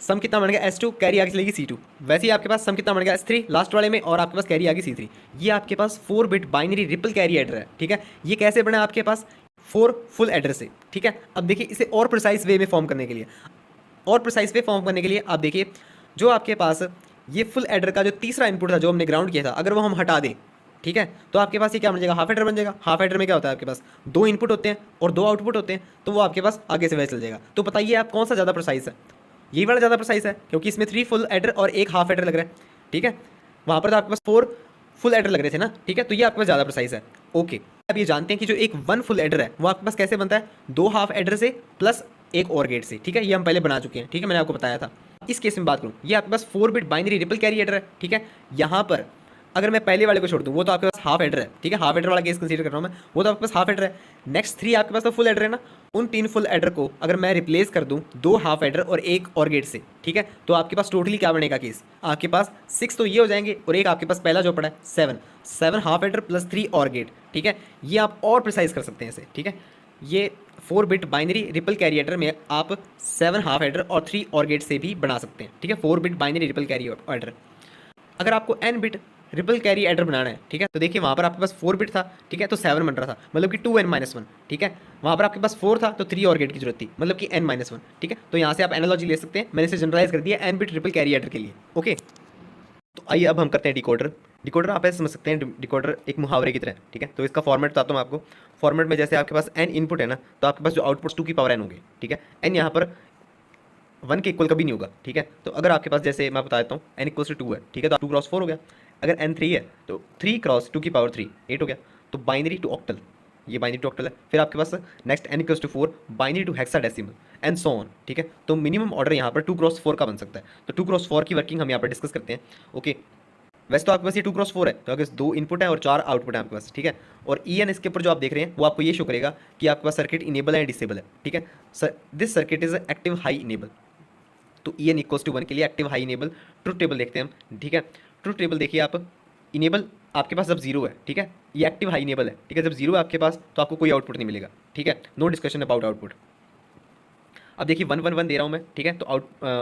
सम कितना बन गया S2, कैरी आगे चलेगी C2। वैसे ही आपके पास सम कितना बन गया S3 लास्ट वाले में, और आपके पास कैरी आगे C3। ये आपके पास 4 bit binary ripple carry adder है, ठीक है। ये कैसे बना आपके पास 4 फुल एडर से, ठीक है। अब देखिए इसे और प्रिसाइज वे में फॉर्म करने के लिए, और प्रिसाइज वे फॉर्म करने के लिए आप देखिए जो आपके पास ये फुल एडर का जो तीसरा इनपुट था जो हमने ग्राउंड किया था, अगर वो हम हटा दें, ठीक है, तो आपके पास ये क्या बन जाएगा, हाफ एडर बन जाएगा। हाफ एडर में क्या होता है, आपके पास 2 इनपुट होते हैं और 2 आउटपुट होते हैं, तो वो आपके पास आगे से वैसे चल जाएगा। तो बताइए आप कौन सा ज़्यादा प्रिसाइज है, यही वाला ज़्यादा प्रिसाइज है, क्योंकि इसमें 3 फुल एडर और 1 हाफ एडर लग रहा है, ठीक है। वहाँ पर तो आपके पास 4 फुल एडर लग रहे थे ना, ठीक है। तो ये आपके पास ज़्यादा प्रिसाइज है, ओके। अब ये जानते हैं कि जो एक 1 फुल एडर है वो आपके पास कैसे बनता है, 2 हाफ एडर से प्लस एक और गेट से, ठीक है। ये हम पहले बना चुके हैं, ठीक है, मैंने आपको बताया था। इस केस में बात करूँ, ये आपके पास 4 bit binary ripple carry adder है, ठीक है। यहाँ पर अगर मैं पहले वाले को छोड़ दूँ, वो तो आपके पास हाफ एडर है, ठीक है। हाफ एडर वाला केस कंसीडर कर रहा हूँ मैं, वो तो आपके पास हाफ एडर है। नेक्स्ट 3 आपके पास तो फुल एडर है ना, उन 3 फुल एडर को अगर मैं रिप्लेस कर दूँ 2 हाफ एडर और 1 और गेट से, ठीक है, तो आपके पास टोटली क्या बनेगा केस, आपके पास 6 तो ये हो जाएंगे और एक आपके पास पहला जो पड़ा है 7 हाफ एडर प्लस 3 और गेट, ठीक है। ये आप और प्रिसाइज कर सकते हैं इसे, ठीक है। ये 4 bit binary ripple carry adder में आप 7 हाफ एडर और 3 और गेट से भी बना सकते हैं, ठीक है। 4 bit binary ripple carry adder. अगर आपको n bit ripple carry adder बनाना है, ठीक है, तो देखिए वहाँ पर आपके पास 4 बिट था, ठीक है, तो 7 बन रहा था, मतलब कि 2n-1, ठीक है। वहाँ पर आपके पास 4 था तो 3 और गेट की जरूरत थी, मतलब कि n-1, ठीक है। तो यहाँ से आप एनालॉजी ले सकते हैं, मैंने इसे जनरलाइज कर दिया n bit ripple carry adder के लिए, ओके। तो आइए अब हम करते हैं डिकोडर। डिकोडर आप ऐसे समझ सकते हैं, डिकोडर एक मुहावरे की तरह है, ठीक है। तो इसका फॉर्मेट बताता हूँ आपको। फॉर्मेट में जैसे आपके पास n इनपुट है ना, तो आपके पास जो आउटपुट्स 2 की पावर n होंगे, ठीक है। n यहाँ पर 1 के इक्वल कभी नहीं होगा, ठीक है। तो अगर आपके पास जैसे मैं बता देता हूँ n इक्वल टू 2 है, ठीक है, तो 2 क्रॉस 4 हो गया। अगर n 3 है तो 3 क्रॉस 2 की पावर 3 8 हो गया। तो बाइनरी टू ऑक्टल, ये बाइनरी टू ऑक्टल है। फिर आपके पास next n equal to 4 binary to hexadecimal and so on, ठीक है। तो मिनिमम ऑर्डर यहाँ पर 2 क्रॉस 4 का बन सकता है। तो 2 क्रॉस 4 की वर्किंग हम यहाँ पर डिस्कस करते हैं, ओके। वैसे तो आपके पास ये 2 क्रॉस 4 है, तो अगर 2 इनपुट है और 4 आउटपुट है आपके पास, ठीक है। और EN इसके ऊपर जो आप देख रहे हैं वो आपको ये शो करेगा कि आपके पास सर्किट इनेबल है डिसेबल है, ठीक है। This circuit is active high enable. तो EN इक्वल्स टू 1 के लिए active high enable. Truth table देखते हैं हम, ठीक है। ट्रुथ टेबल देखिए आप, इनेबल आपके पास जब 0 है, ठीक है, ये एक्टिव हाई इनेबल है, ठीक है। जब 0 है आपके पास तो आपको कोई आउटपुट नहीं मिलेगा, ठीक है, नो डिस्कशन अबाउट आउटपुट। अब देखिए 1 1 1 दे रहा हूँ मैं, ठीक है। तो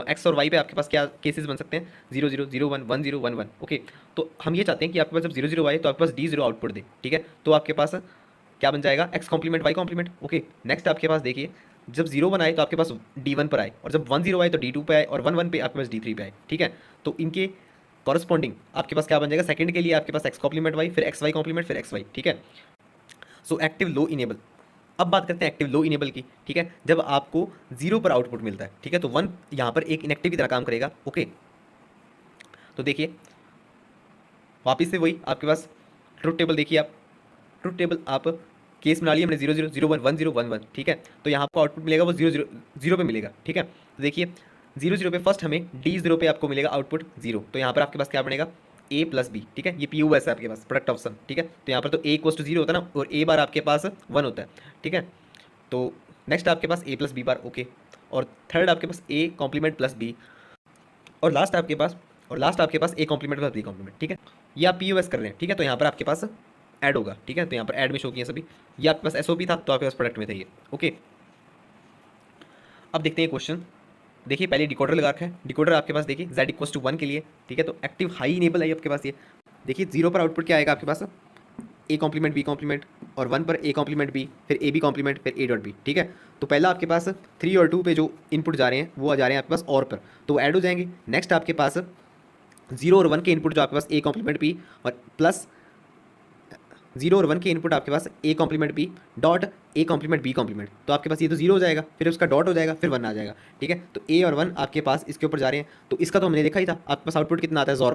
एक्स और वाई पे आपके पास क्या केसेस बन सकते हैं, 0 0 0 1 1 0 1 1, ओके। तो हम ये चाहते हैं कि आपके पास जब 0 0 आए तो आपके पास D0 आउटपुट दे, ठीक है। तो आपके पास क्या बन जाएगा, x complement y complement, okay. Next आपके पास देखिए जब 0 1 आए तो आपके पास D1 पर आए, और जब 1 0 आए तो D2 पे आए, और 1 1 पे आपके पास D3 पे आए, ठीक है। तो इनके कॉरस्पॉन्डिंग आपके पास क्या बन जाएगा, सेकंड के लिए आपके पास x कॉम्प्लीमेंट y, फिर xy कॉम्प्लीमेंट, फिर xy, ठीक है। So active low enable. अब बात करते हैं एक्टिव लो इनेबल की, ठीक है। जब आपको 0 पर आउटपुट मिलता है, ठीक है, तो 1 यहाँ पर एक इनएक्टिव की तरह काम करेगा, ओके। तो देखिए वापिस से वही आपके पास ट्रुथ टेबल देखिए आप, ट्रुथ टेबल आप केस बना लिया हमने 0 0 0 1 1 0 1 1, ठीक है। तो यहाँ आपको आउटपुट मिलेगा वो 0 0 0 पे मिलेगा, ठीक है। तो देखिए 0 0 पे फर्स्ट हमें D0 पे आपको मिलेगा आउटपुट 0, तो यहाँ पर आपके पास क्या बनेगा A प्लस बी, ठीक है। ये POS है आपके पास, प्रोडक्ट ऑफ सम, ठीक है। तो यहाँ पर तो A इक्वल टू 0 होता है ना, और A बार आपके पास 1 होता है, ठीक है। तो नेक्स्ट आपके पास A plus B bar, okay. और थर्ड आपके पास A कॉम्प्लीमेंट प्लस बी, और लास्ट आपके पास A complement plus B complement, ठीक है। ये आप POS कर रहे हैं, ठीक है। तो यहाँ पर आपके पास ऐड होगा, ठीक है। तो यहाँ पर ऐड में शो किए सभी। ये आपके पास SOP था तो आपके पास प्रोडक्ट में था ये, ओके। अब देखते हैं क्वेश्चन। देखिए पहले डिकोडर लगा रखा है, डिकोडर आपके पास देखिए z इक्वल टू 1 के लिए, ठीक है। तो एक्टिव हाई इनेबल है आपके पास ये। देखिए 0 पर आउटपुट क्या आएगा आपके पास, A कॉम्प्लीमेंट B कॉम्प्लीमेंट, और 1 पर A कॉम्प्लीमेंट B, फिर AB कॉम्प्लीमेंट, फिर A डॉट B, ठीक है। तो पहला आपके पास 3 और 2 पे जो इनपुट जा रहे हैं वो आ जा रहे हैं आपके पास और पर, तो ऐड हो जाएंगे। नेक्स्ट आपके पास 0 और 1 के इनपुट जो आपके पास A कॉम्प्लीमेंट B और प्लस 0 और 1 के इनपुट आपके पास A complement B dot A complement B complement, तो आपके पास ये तो 0 हो जाएगा, फिर उसका डॉट हो जाएगा, फिर 1 आ जाएगा, ठीक है। तो A और 1 आपके पास इसके ऊपर जा रहे हैं, तो इसका तो हमने देखा ही था। आपके पास आउटपुट कितना आता है जोर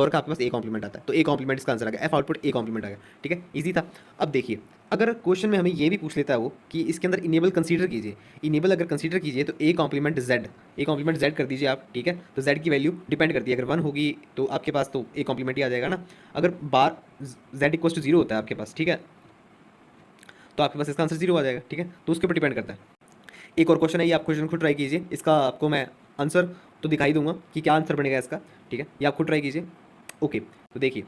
का आपके पास A कॉम्प्लीमेंट आता है, तो A कॉम्प्लीमेंट इसका आंसर आ गया, F आउटपुट A कॉम्प्लीमेंट आ गया, ठीक है, ईजी था। अब देखिए अगर क्वेश्चन में हमें ये भी पूछ लेता है वो कि इसके अंदर इनेबल कंसीडर कीजिए, इनेबल अगर कंसीडर कीजिए तो A कॉम्प्लीमेंट Z कर दीजिए आप, ठीक है। तो Z की वैल्यू डिपेंड करती है, अगर 1 होगी तो आपके पास तो A कॉम्प्लीमेंट ही आ जाएगा ना। अगर बार Z इक्वल टू 0 होता है आपके पास, ठीक है, तो आपके पास इसका आंसर 0 आ जाएगा, ठीक है। तो उसके ऊपर डिपेंड करता है। एक और क्वेश्चन है, ये आप क्वेश्चन खुद ट्राई कीजिए, इसका आपको मैं आंसर तो दिखाई दूंगा कि क्या आंसर बनेगा इसका, ठीक है, ये आप खुद ट्राई कीजिए। ओके, तो देखिए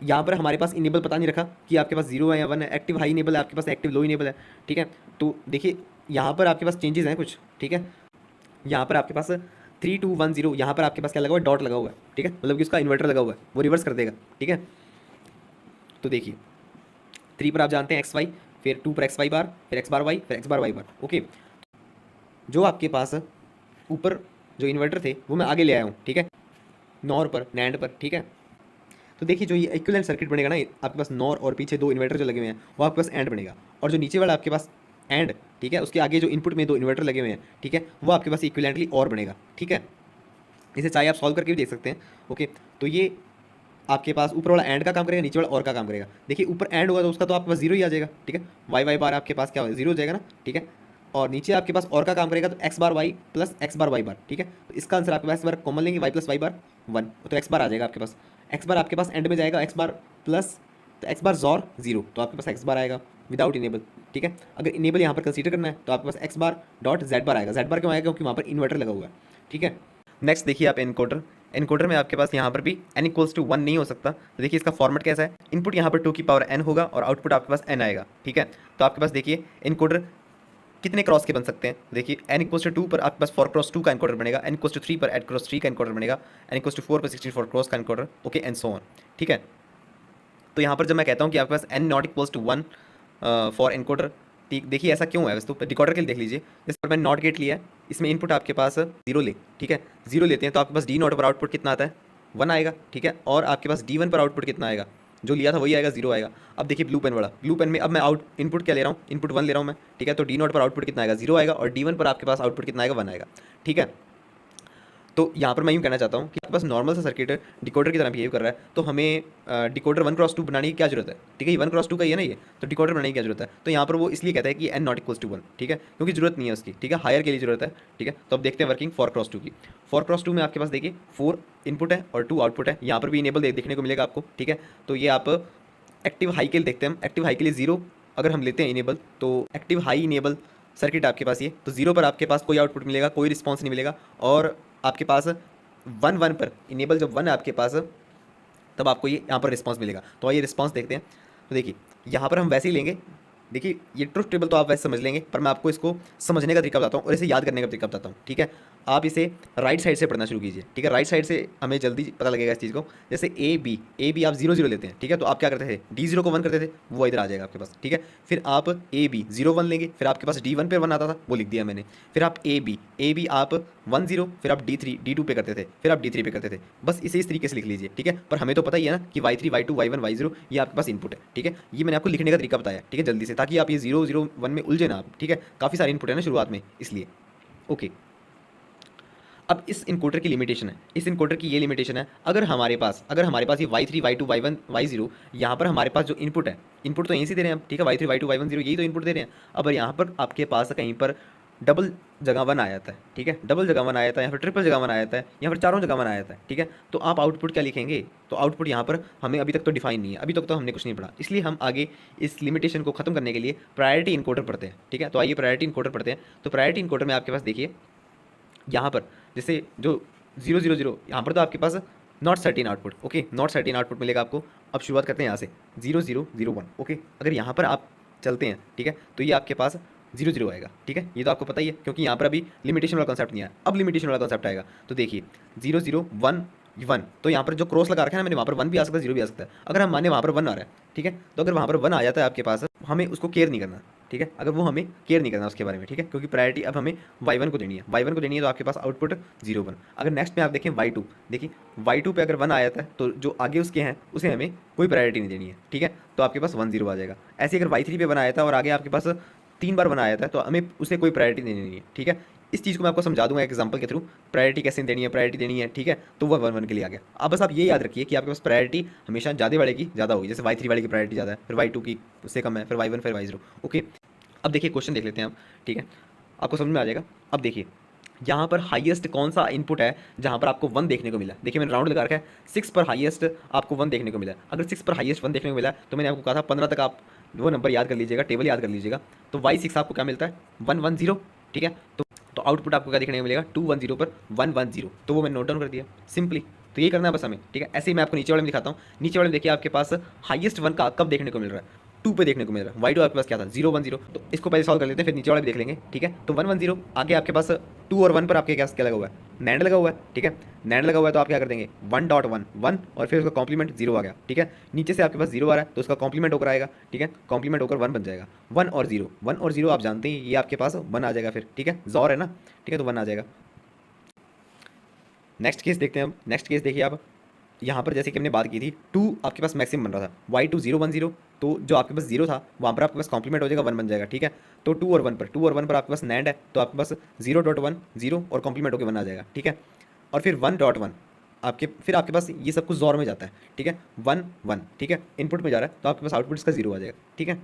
यहाँ पर हमारे पास इनेबल पता नहीं रखा कि आपके पास 0 है या 1 है, एक्टिव हाई इनेबल है आपके पास, एक्टिव लो इनेबल है, ठीक है। तो देखिए यहाँ पर आपके पास चेंजेस हैं कुछ, ठीक है। यहाँ पर आपके पास 3210, यहाँ पर आपके पास क्या लगा हुआ है, डॉट लगा हुआ है, ठीक है, मतलब कि उसका इन्वर्टर लगा हुआ है, वो रिवर्स कर देगा, ठीक है। तो देखिए 3 पर आप जानते हैं एक्स वाई, फिर 2 पर एक्स वाई बार, फिर एक्स बार वाई, फिर एक्स बार वाई बार, ओके। जो आपके पास ऊपर जो इन्वर्टर थे वो मैं आगे ले आया हूँ, ठीक है, नॉर पर, नैंड पर, ठीक है। तो देखिए जो ये इक्विवेलेंट सर्किट बनेगा ना, आपके पास नॉर और पीछे 2 इन्वर्टर जो लगे हुए हैं वो आपके पास एंड बनेगा, और जो नीचे वाला आपके पास एंड, ठीक है, उसके आगे जो इनपुट में 2 इन्वर्टर लगे हुए हैं, ठीक है, वो आपके पास इक्विवेलेंटली और बनेगा, ठीक है। इसे चाहे आप सॉल्व करके भी देख सकते हैं, ओके। तो ये आपके पास ऊपर वाला एंड का काम करेगा, नीचे वाला और का काम करेगा। देखिए ऊपर एंड होगा तो उसका तो आपके पास 0 ही आ जाएगा, ठीक है, वाई वाई बार आपके पास क्या होगा, 0 हो जाएगा ना, ठीक है। और नीचे आपके पास और का काम करेगा तो x bar Y plus x bar Y बार, ठीक है। तो इसका आंसर आपके पास इस बार कॉमन लेंगे, वाई प्लस वाई बार 1, तो एक्स बार आ जाएगा आपके पास। एक्स बार आपके पास एंड में जाएगा, एक्स बार प्लस, तो एक्स बार जॉर 0, तो आपके पास एक्स बार आएगा विदाउट इनेबल, ठीक है। अगर इनेबल यहाँ पर कंसीडर करना है तो आपके पास एक्स बार डॉट जेड बार आएगा। जेड बार क्यों आएगा, क्योंकि वहाँ पर इन्वर्टर लगा हुआ है, ठीक है। नेक्स्ट देखिए आप एनकोडर, एनकोडर में आपके पास यहाँ पर भी n इक्वल्स टू 1 नहीं हो सकता। तो देखिए इसका फॉर्मेट कैसा है, इनपुट यहाँ पर 2 की पावर n होगा और आउटपुट आपके पास n आएगा, ठीक है। तो आपके पास देखिए एनकोडर कितने क्रॉस के बन सकते हैं, देखिए n इक्वल्स टू 2 पर आपके पास 4 क्रॉस 2 का एनकोडर बनेगा, n इक्वल्स टू 3 पर 8 क्रॉस 3 का एनकोडर बनेगा, n इक्वल्स टू 4 पर 64 क्रॉस का encoder, okay, and so on, ठीक है। तो यहाँ पर जब मैं कहता हूँ कि आपके पास n not equals to 1 for encoder, ठीक, देखिए ऐसा क्यों है, वैसे तो डिकोडर के लिए देख लीजिए, जैसे पर मैंने नॉट गेट लिया है, इसमें इनपुट आपके पास 0 ले, ठीक है, 0 लेते हैं तो आपके पास डी नॉट पर आउटपुट कितना आता है, 1 आएगा, ठीक है। और आपके पास D1 पर आउटपुट कितना आएगा, जो लिया था वही आएगा, 0 आएगा। अब देखिए ब्लू पेन वाला, ब्लू पेन में अब मैं आउट इनपुट क्या ले रहा हूँ, इनपुट 1 ले रहा हूँ मैं, ठीक है। तो डी नॉट पर आउटपुट कितना आएगा, 0 आएगा, और D1 पर आपके पास आउटपुट कितना आएगा, 1 आएगा, ठीक है। तो यहाँ पर मैं यूँ कहना चाहता हूँ कि आपके पास नॉर्मल सा सर्किट डिकोडर की तरह बिहेव कर रहा है, तो हमें डिकोडर 1 क्रॉस 2 बनाने की क्या जरूरत है, ठीक है, ये 1 क्रॉस 2 का ही है ना ये, तो डिकोडर बनाने की क्या जरूरत है। तो यहाँ पर वो इसलिए कहता है कि n नॉट इक्वल्स टू 1, ठीक है, क्योंकि जरूरत नहीं है उसकी, ठीक है, हायर के लिए जरूरत है, ठीक है। तो अब देखते हैं वर्किंग 4 क्रॉस 2 की। 4 क्रॉस 2 में आपके पास देखिए 4 इनपुट है और 2 आउटपुट है, यहाँ पर भी इनेबल देखने को मिलेगा आपको, ठीक है। तो ये आप एक्टिव हाई के लिए देखते हैं, एक्टिव हाई के लिए 0 अगर हम लेते हैं इनेबल, तो एक्टिव हाई इनेबल सर्किट आपके पास ये, तो 0 पर आपके पास कोई आउटपुट मिलेगा, कोई रिस्पॉन्स नहीं मिलेगा, और आपके पास 1 पर इनेबल जब 1 है आपके पास तब आपको ये यहाँ पर रिस्पांस मिलेगा। तो आइए रिस्पांस देखते हैं। तो देखिए यहाँ पर हम वैसे ही लेंगे, देखिए ये ट्रुथ टेबल तो आप वैसे समझ लेंगे, पर मैं आपको इसको समझने का तरीका बताता हूँ और इसे याद करने का तरीका बताता हूँ, ठीक है। आप इसे राइट साइड से पढ़ना शुरू कीजिए, ठीक है, राइट साइड से हमें जल्दी पता लगेगा इस चीज़ को। जैसे ए बी आप 0 0 लेते हैं, ठीक है, तो आप क्या करते थे, D0 को 1 करते थे, वो इधर आ जाएगा आपके पास, ठीक है। फिर आप AB 0 1 लेंगे, फिर आपके पास D1 पे 1 आता था, वो लिख दिया मैंने। फिर आप AB आप 1 0, फिर आप D3 D2 पे करते थे, फिर आप D3 पे करते थे, बस इसे इस तरीके से लिख लीजिए, ठीक है। पर हमें तो पता ही है ना कि Y3 Y2 Y1 Y0 ये आपके पास इनपुट है, ठीक है। ये मैंने आपको लिखने का तरीका बताया, ठीक है, जल्दी से, ताकि आप ये 0 0 1 में उलझे ना आप, ठीक है, काफ़ी सारे इनपुट है ना शुरुआत में, इसलिए, ओके। अब इस इनकोडर की लिमिटेशन है, इस इनकोडर की ये लिमिटेशन है, अगर हमारे पास ये Y3 Y2 Y1 Y0 यहाँ पर हमारे पास जो इनपुट है, इनपुट तो यहीं से दे रहे हैं हम, ठीक है, Y3 Y2 Y1 0 यही तो इनपुट दे रहे हैं। अब यहाँ पर आपके पास कहीं पर डबल जगह 1 आ जाता है, ठीक है, डबल जगह 1 आ जाता है, या फिर ट्रिपल जगह 1 आ जाता है, या फिर चारों जगह 1 आ जाता है, ठीक है। तो आप आउटपुट क्या लिखेंगे, तो आउटपुट यहाँ पर हमें अभी तक तो डिफाइन नहीं है, अभी तक तो हमने कुछ नहीं पढ़ा, इसलिए हम आगे इस लिमिटेशन को खत्म करने के लिए प्रायोरिटी इनकोडर पढ़ते हैं, ठीक है। तो आइए प्रायोरिटी इनकोडर पढ़ते हैं। तो प्रायोरिटी इनकोडर में आपके पास देखिए यहाँ पर जैसे जो 0 0 0 यहाँ पर तो आपके पास not certain output, okay, not certain output मिलेगा आपको। अब शुरुआत करते हैं यहाँ से 0 0 0 1, ओके। अगर यहाँ पर आप चलते हैं, ठीक है, तो ये आपके पास 0 0 आएगा, ठीक है, ये तो आपको पता ही है, क्योंकि यहाँ पर अभी लिमिटेशन वाला कॉन्सेप्ट नहीं आया, अब लिमिटेशन वाला कॉन्सेप्ट आएगा। तो देखिए 0 0 1 1, तो यहाँ पर जो क्रॉस लगा रखा है ना मैंने, वहाँ पर 1 भी आ सकता है, 0 भी आ सकता है। अगर हम माने वहाँ पर 1 आ रहा है, ठीक है, तो अगर वहाँ पर 1 आ जाता है आपके पास, हमें उसको केयर नहीं करना, ठीक है, अगर वो हमें केयर नहीं करना उसके बारे में, ठीक है, क्योंकि प्रायोरिटी अब हमें Y1 को देनी है, Y1 को देनी है, तो आपके पास आउटपुट 0 1। अगर नेक्स्ट में आप देखें Y2, देखिए Y2 पे अगर 1 आ जाता है तो जो आगे उसके हैं उसे हमें कोई प्रायोरिटी नहीं देनी है, ठीक है, तो आपके पास 1 0 आ जाएगा। ऐसे अगर Y3 पे 1 आया था और आगे आपके पास 3 बार 1 आया था, तो हमें उसे कोई प्रायोरिटी नहीं देनी है, ठीक है। इस चीज़ को मैं आपको समझा दूंगा एग्जांपल के थ्रू, प्रायोरिटी कैसे देनी है, प्रायोरिटी देनी है, ठीक है। तो वह 1 1 के लिए आ गया। अब बस आप ये याद रखिए कि आपके पास प्रायोरिटी हमेशा ज़्यादा वाले की ज़्यादा होगी, जैसे Y3 वाले की प्रायोरिटी ज़्यादा है, फिर Y2 की उससे कम है, फिर Y1 फिर Y0, ओके। अब देखिए क्वेश्चन देख लेते हैं आप, ठीक है, आपको समझ में आ जाएगा। अब देखिए यहाँ पर हाईएस्ट कौन सा इनपुट है जहाँ पर आपको 1 देखने को मिला, देखिए मैंने राउंड लगा रखा है, 6 पर हाईएस्ट आपको 1 देखने को मिला। अगर 6 पर हाईएस्ट 1 देखने को मिला तो मैंने आपको कहा था 15 तक आप वो नंबर याद कर लीजिएगा, टेबल याद कर लीजिएगा। तो Y6 आपको क्या मिलता है, 1 1 0, ठीक है। तो आउटपुट आपको क्या देखने को मिलेगा 210 पर 110, तो वो मैंने नोट डाउन कर दिया सिंपली। तो ये करना है बस हमें, ठीक है। ऐसे ही मैं आपको नीचे वाले में दिखाता हूँ। नीचे वाले में देखिए आपके पास हाईएस्ट 1 का कब देखने को मिल रहा है, 2 पे देखने को मिल रहा है। y2 आपके पास क्या था 010, तो इसको पहले सॉल्व कर लेते हैं, फिर नीचे वाला भी देख लेंगे, ठीक है। तो 110 आगे आपके पास 2 और 1 पर आपके क्या लगा हुआ है, नैंड लगा हुआ है, ठीक है। नैंड लगा हुआ है तो आप क्या कर देंगे 1.1 1 और फिर उसका कॉम्प्लीमेंट 0 आ गया, ठीक है। नीचे से आपके पास 0 आ रहा है तो उसका कॉम्प्लीमेंट होकर आएगा, ठीक है। कॉम्प्लीमेंट होकर 1 बन जाएगा। 1 और 0 आप जानते हैं ये आपके पास 1 आ जाएगा फिर, ठीक है। ज़ोर है ना, ठीक है, तो 1 आ जाएगा। नेक्स्ट केस देखते हैं हम। नेक्स्ट केस देखिए आप, यहाँ पर जैसे कि हमने बात की थी 2 आपके पास मैक्सिमम बन रहा था, y2 010, तो जो आपके पास 0 था वहाँ पर आपके पास कॉम्प्लीमेंट हो जाएगा 1 बन जाएगा, ठीक है। तो 2 और 1 पर आपके पास नैंड है तो आपके पास 0.1 0 और कॉम्प्लीमेंट होकर 1 आ जाएगा, ठीक है। और फिर 1.1 आपके पास ये सब कुछ ज़ोर में जाता है, ठीक है। 1 1, ठीक है, इनपुट में जा रहा है तो आपके पास आउटपुट इसका 0 आ जाएगा, ठीक है।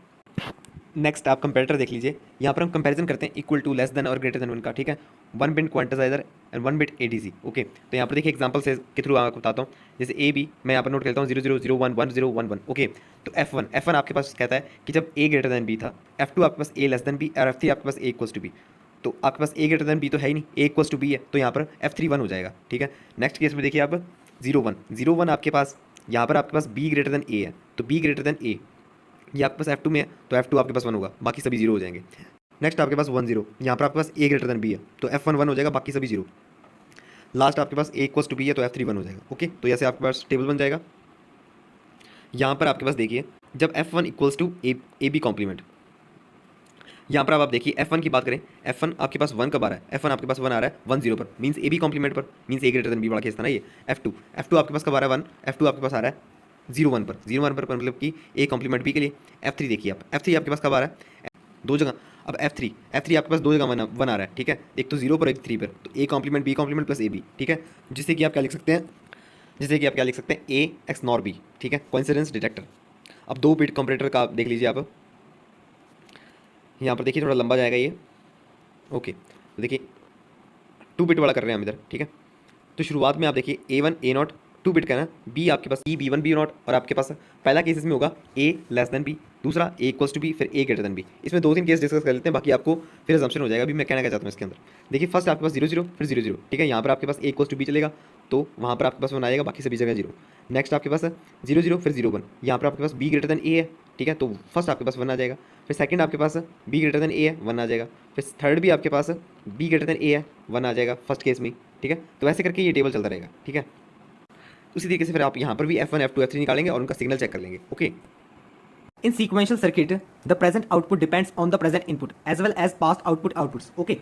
नेक्स्ट आप कंपेरेटर देख लीजिए। यहाँ पर हम कंपैरिजन करते हैं इक्वल टू, लेस देन और ग्रेटर देन 1 का, ठीक है। 1 bit quantiser and 1 bit ADC, okay. तो यहाँ पर देखिए एग्जांपल से के थ्रू आपको बताता हूँ। जैसे ए बी मैं यहाँ पर नोट करता हूँ 00011011, ओके। तो F1 आपके पास कहता है कि जब ए ग्रेटर देन बी था, F2 आपके पास ए लेस देन बी और F3 आपके पास ए इक्वल्स टू बी। तो आपके पास ए ग्रेटर देन बी तो है ही नहीं, ए इक्वल्स टू बी है, तो यहाँ पर F3 1 हो जाएगा, ठीक है। नेक्स्ट केस में देखिए आप 01 आपके पास, यहाँ पर आपके पास बी ग्रेटर देन ए है, तो बी ग्रेटर देन ए ये आपके पास F2 में है तो F2 आपके पास 1 होगा, बाकी सभी 0 हो जाएंगे। नेक्स्ट आपके पास 10, यहाँ पर आपके पास ए ग्रेटर देन बी है तो F1 1 हो जाएगा, बाकी सभी 0। लास्ट आपके पास ए इक्वल्स टू बी है तो F3 1 हो जाएगा, ओके। तो ऐसे आपके पास टेबल बन जाएगा। यहाँ पर आपके पास देखिए जब F1 equals to A B complement, यहाँ पर आप देखिए F1 की बात करें, F1 आपके पास 1 कब आ रहा है, F1 आपके पास 1 आ रहा है 10 पर, मीन्स ए बी कॉम्प्लीमेंट पर, मीन्स ए ग्रेटर देन बी वाला केस था ना ये। F2 आपके पास कब आ रहा है 1, F2 आपके पास आ रहा है 01 पर मतलब कि ए कॉम्प्लीमेंट बी के लिए। F3 देखिए आप, F3 आपके पास कब आ रहा है 2 जगह। अब F3 आपके पास 2 जगह 1 आ रहा है, ठीक है। एक तो 0 पर एक 3 पर, तो A complement B complement plus A B, ठीक है। जिससे कि आप क्या लिख सकते हैं, ए एक्स नॉर बी, ठीक है, कोइंसिडेंस डिटेक्टर। अब 2 बिट कंपैरेटर का देख लीजिए आप, यहाँ पर देखिए थोड़ा लंबा जाएगा ये, ओके। तो देखिए 2 बिट वाला कर रहे हैं हम इधर, ठीक है। तो शुरुआत में आप देखिए A1 A0 2 बिट का है ना, बी आपके पास ई B1 B0, और आपके पास पहला केस इसमें होगा ए लेस देन बी, दूसरा ए इक्वल्स टू बी, फिर ए ग्रेटर देन बी। इसमें 2-3 केस डिस्कस कर लेते हैं, बाकी आपको फिर असम्पशन हो जाएगा। अभी मैं कहना क्या चाहता हूँ इसके अंदर, देखिए फर्स्ट आपके पास 0 फिर 0 ठीक है। यहाँ पर आपके पास ए इक्वल्स टू बी चलेगा तो वहाँ पर आपके पास 1 आएगा, बाकी सभी जगह 0। नेक्स्ट आपके पास 0 फिर 0 1, यहाँ पर आपके पास बी ग्रेटर देन ए है, ठीक है, तो फर्स्ट आपके पास 1 आ जाएगा। फिर सेकंड आपके पास बी ग्रेटर देन ए है, 1 आ जाएगा। फिर थर्ड भी आपके पास बी ग्रेटर देन ए है, 1 आ जाएगा फर्स्ट केस में, ठीक है। तो ऐसे करके ये टेबल चलता रहेगा, ठीक है। उसी तरीके से फिर आप यहाँ पर भी F1 F2 F3 निकालेंगे और उनका सिग्नल चेक कर लेंगे, okay. In sequential circuit, the present output depends on the present input as well as past outputs. Okay.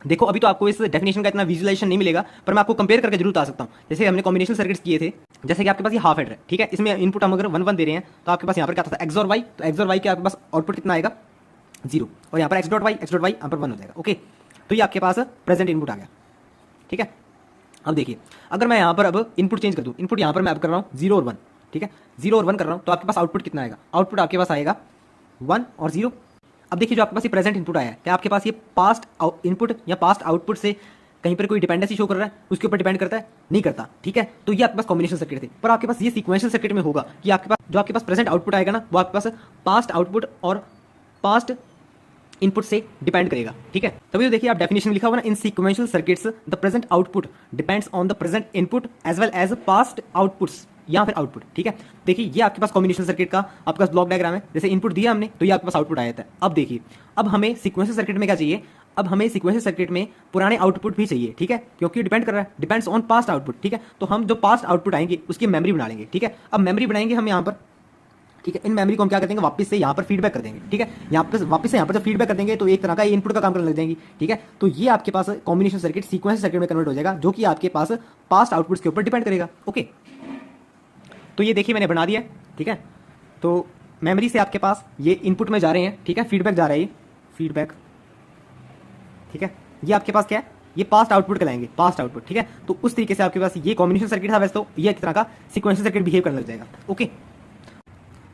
देखो अभी तो आपको इस डेफिनेशन का इतना विजुअलाइजेशन नहीं मिलेगा, पर मैं आपको कंपेयर करके जरूर बता सकता हूँ। जैसे हमने कॉम्बिनेशन सर्किट्स किए थे, जैसे कि आपके पास ये हाफ एडर है, ठीक है। इसमें इनपुट हम अगर 1 1 दे रहे हैं तो आपके पास यहाँ पर क्या था एक्स और वाई, तो एक्स और वाई के आपके पास आउटपुट कितना आएगा 0, और यहाँ पर एक्स डॉट वाई यहाँ पर 1 हो जाएगा, ओके। तो ये आपके पास प्रेजेंट इनपुट आ गया, ठीक है। अब देखिए अगर मैं यहाँ पर अब इनपुट चेंज कर दूँ, इनपुट यहाँ पर मैं अब कर रहा हूँ 0 और 1, ठीक है। 0 और 1 कर रहा हूँ तो आपके पास आउटपुट कितना आएगा, आउटपुट आपके पास आएगा 1 और 0। अब देखिए जो आपके पास ये प्रेजेंट इनपुट आया है, क्या आपके पास ये पास्ट इनपुट या पास्ट आउटपुट से कहीं पर कोई डिपेंडेंसी शो कर रहा है, उसके ऊपर डिपेंड करता है, नहीं करता, ठीक है। तो ये आपके पास कॉम्बिनेशन सर्किट थे, पर आपके पास ये सीक्वेंशियल सर्किट में होगा कि आपके पास जो आपके पास प्रेजेंट आउटपुट आएगा ना, वो आपके पास पास्ट आउटपुट और पास्ट इनपुट से डिपेंड करेगा, ठीक है। तभी तो देखिए आप डेफिनेशन लिखा हुआ ना, in sequential circuits the present output depends on the present input as well as past outputs या फिर आउटपुट, ठीक है। देखिए ये आपके पास कॉम्बिनेशन सर्किट का आपके पास ब्लॉक डायग्राम है, जैसे इनपुट दिया हमने तो ये आपके पास आउटपुट आया था। अब देखिए अब हमें सीक्वेंशियल सर्किट में क्या चाहिए, अब हमें सीक्वेंशियल सर्किट में पुराने आउटपुट भी चाहिए, ठीक है, क्योंकि डिपेंड कर रहा है, डिपेंड्स ऑन पास्ट आउटपुट, ठीक है। तो हम जो पास्ट आउटपुट आएंगे उसकी मेमोरी बना लेंगे, ठीक है। अब मेमोरी बनाएंगे हम यहाँ पर, ठीक है। इन मेमोरी को हम क्या कर देंगे, वापस से यहाँ पर फीडबैक कर देंगे, ठीक है। यहाँ पर वापस से यहाँ पर जब फीडबैक कर देंगे तो एक तरह का इनपुट का काम करने लग जाएंगी, ठीक है। तो ये आपके पास कॉम्बिनेशन सर्किट सीक्वेंशियल सर्किट में कन्वर्ट हो जाएगा, जो कि आपके पास पास्ट आउटपुट्स के ऊपर डिपेंड करेगा, ओके। तो ये देखिए मैंने बना दिया, ठीक है। तो मेमोरी से आपके पास ये इनपुट में जा रहे हैं, ठीक है, फीडबैक जा रहा है, ये फीडबैक, ठीक है। ये आपके पास क्या है, ये पास्ट आउटपुट कहलाएंगे, पास्ट आउटपुट, ठीक है। तो उस तरीके से आपके पास ये कॉम्बिनेशन सर्किट था, वैसे तो ये एक तरह का सीक्वेंशियल सर्किट बिहेव करने लग जाएगा, ओके।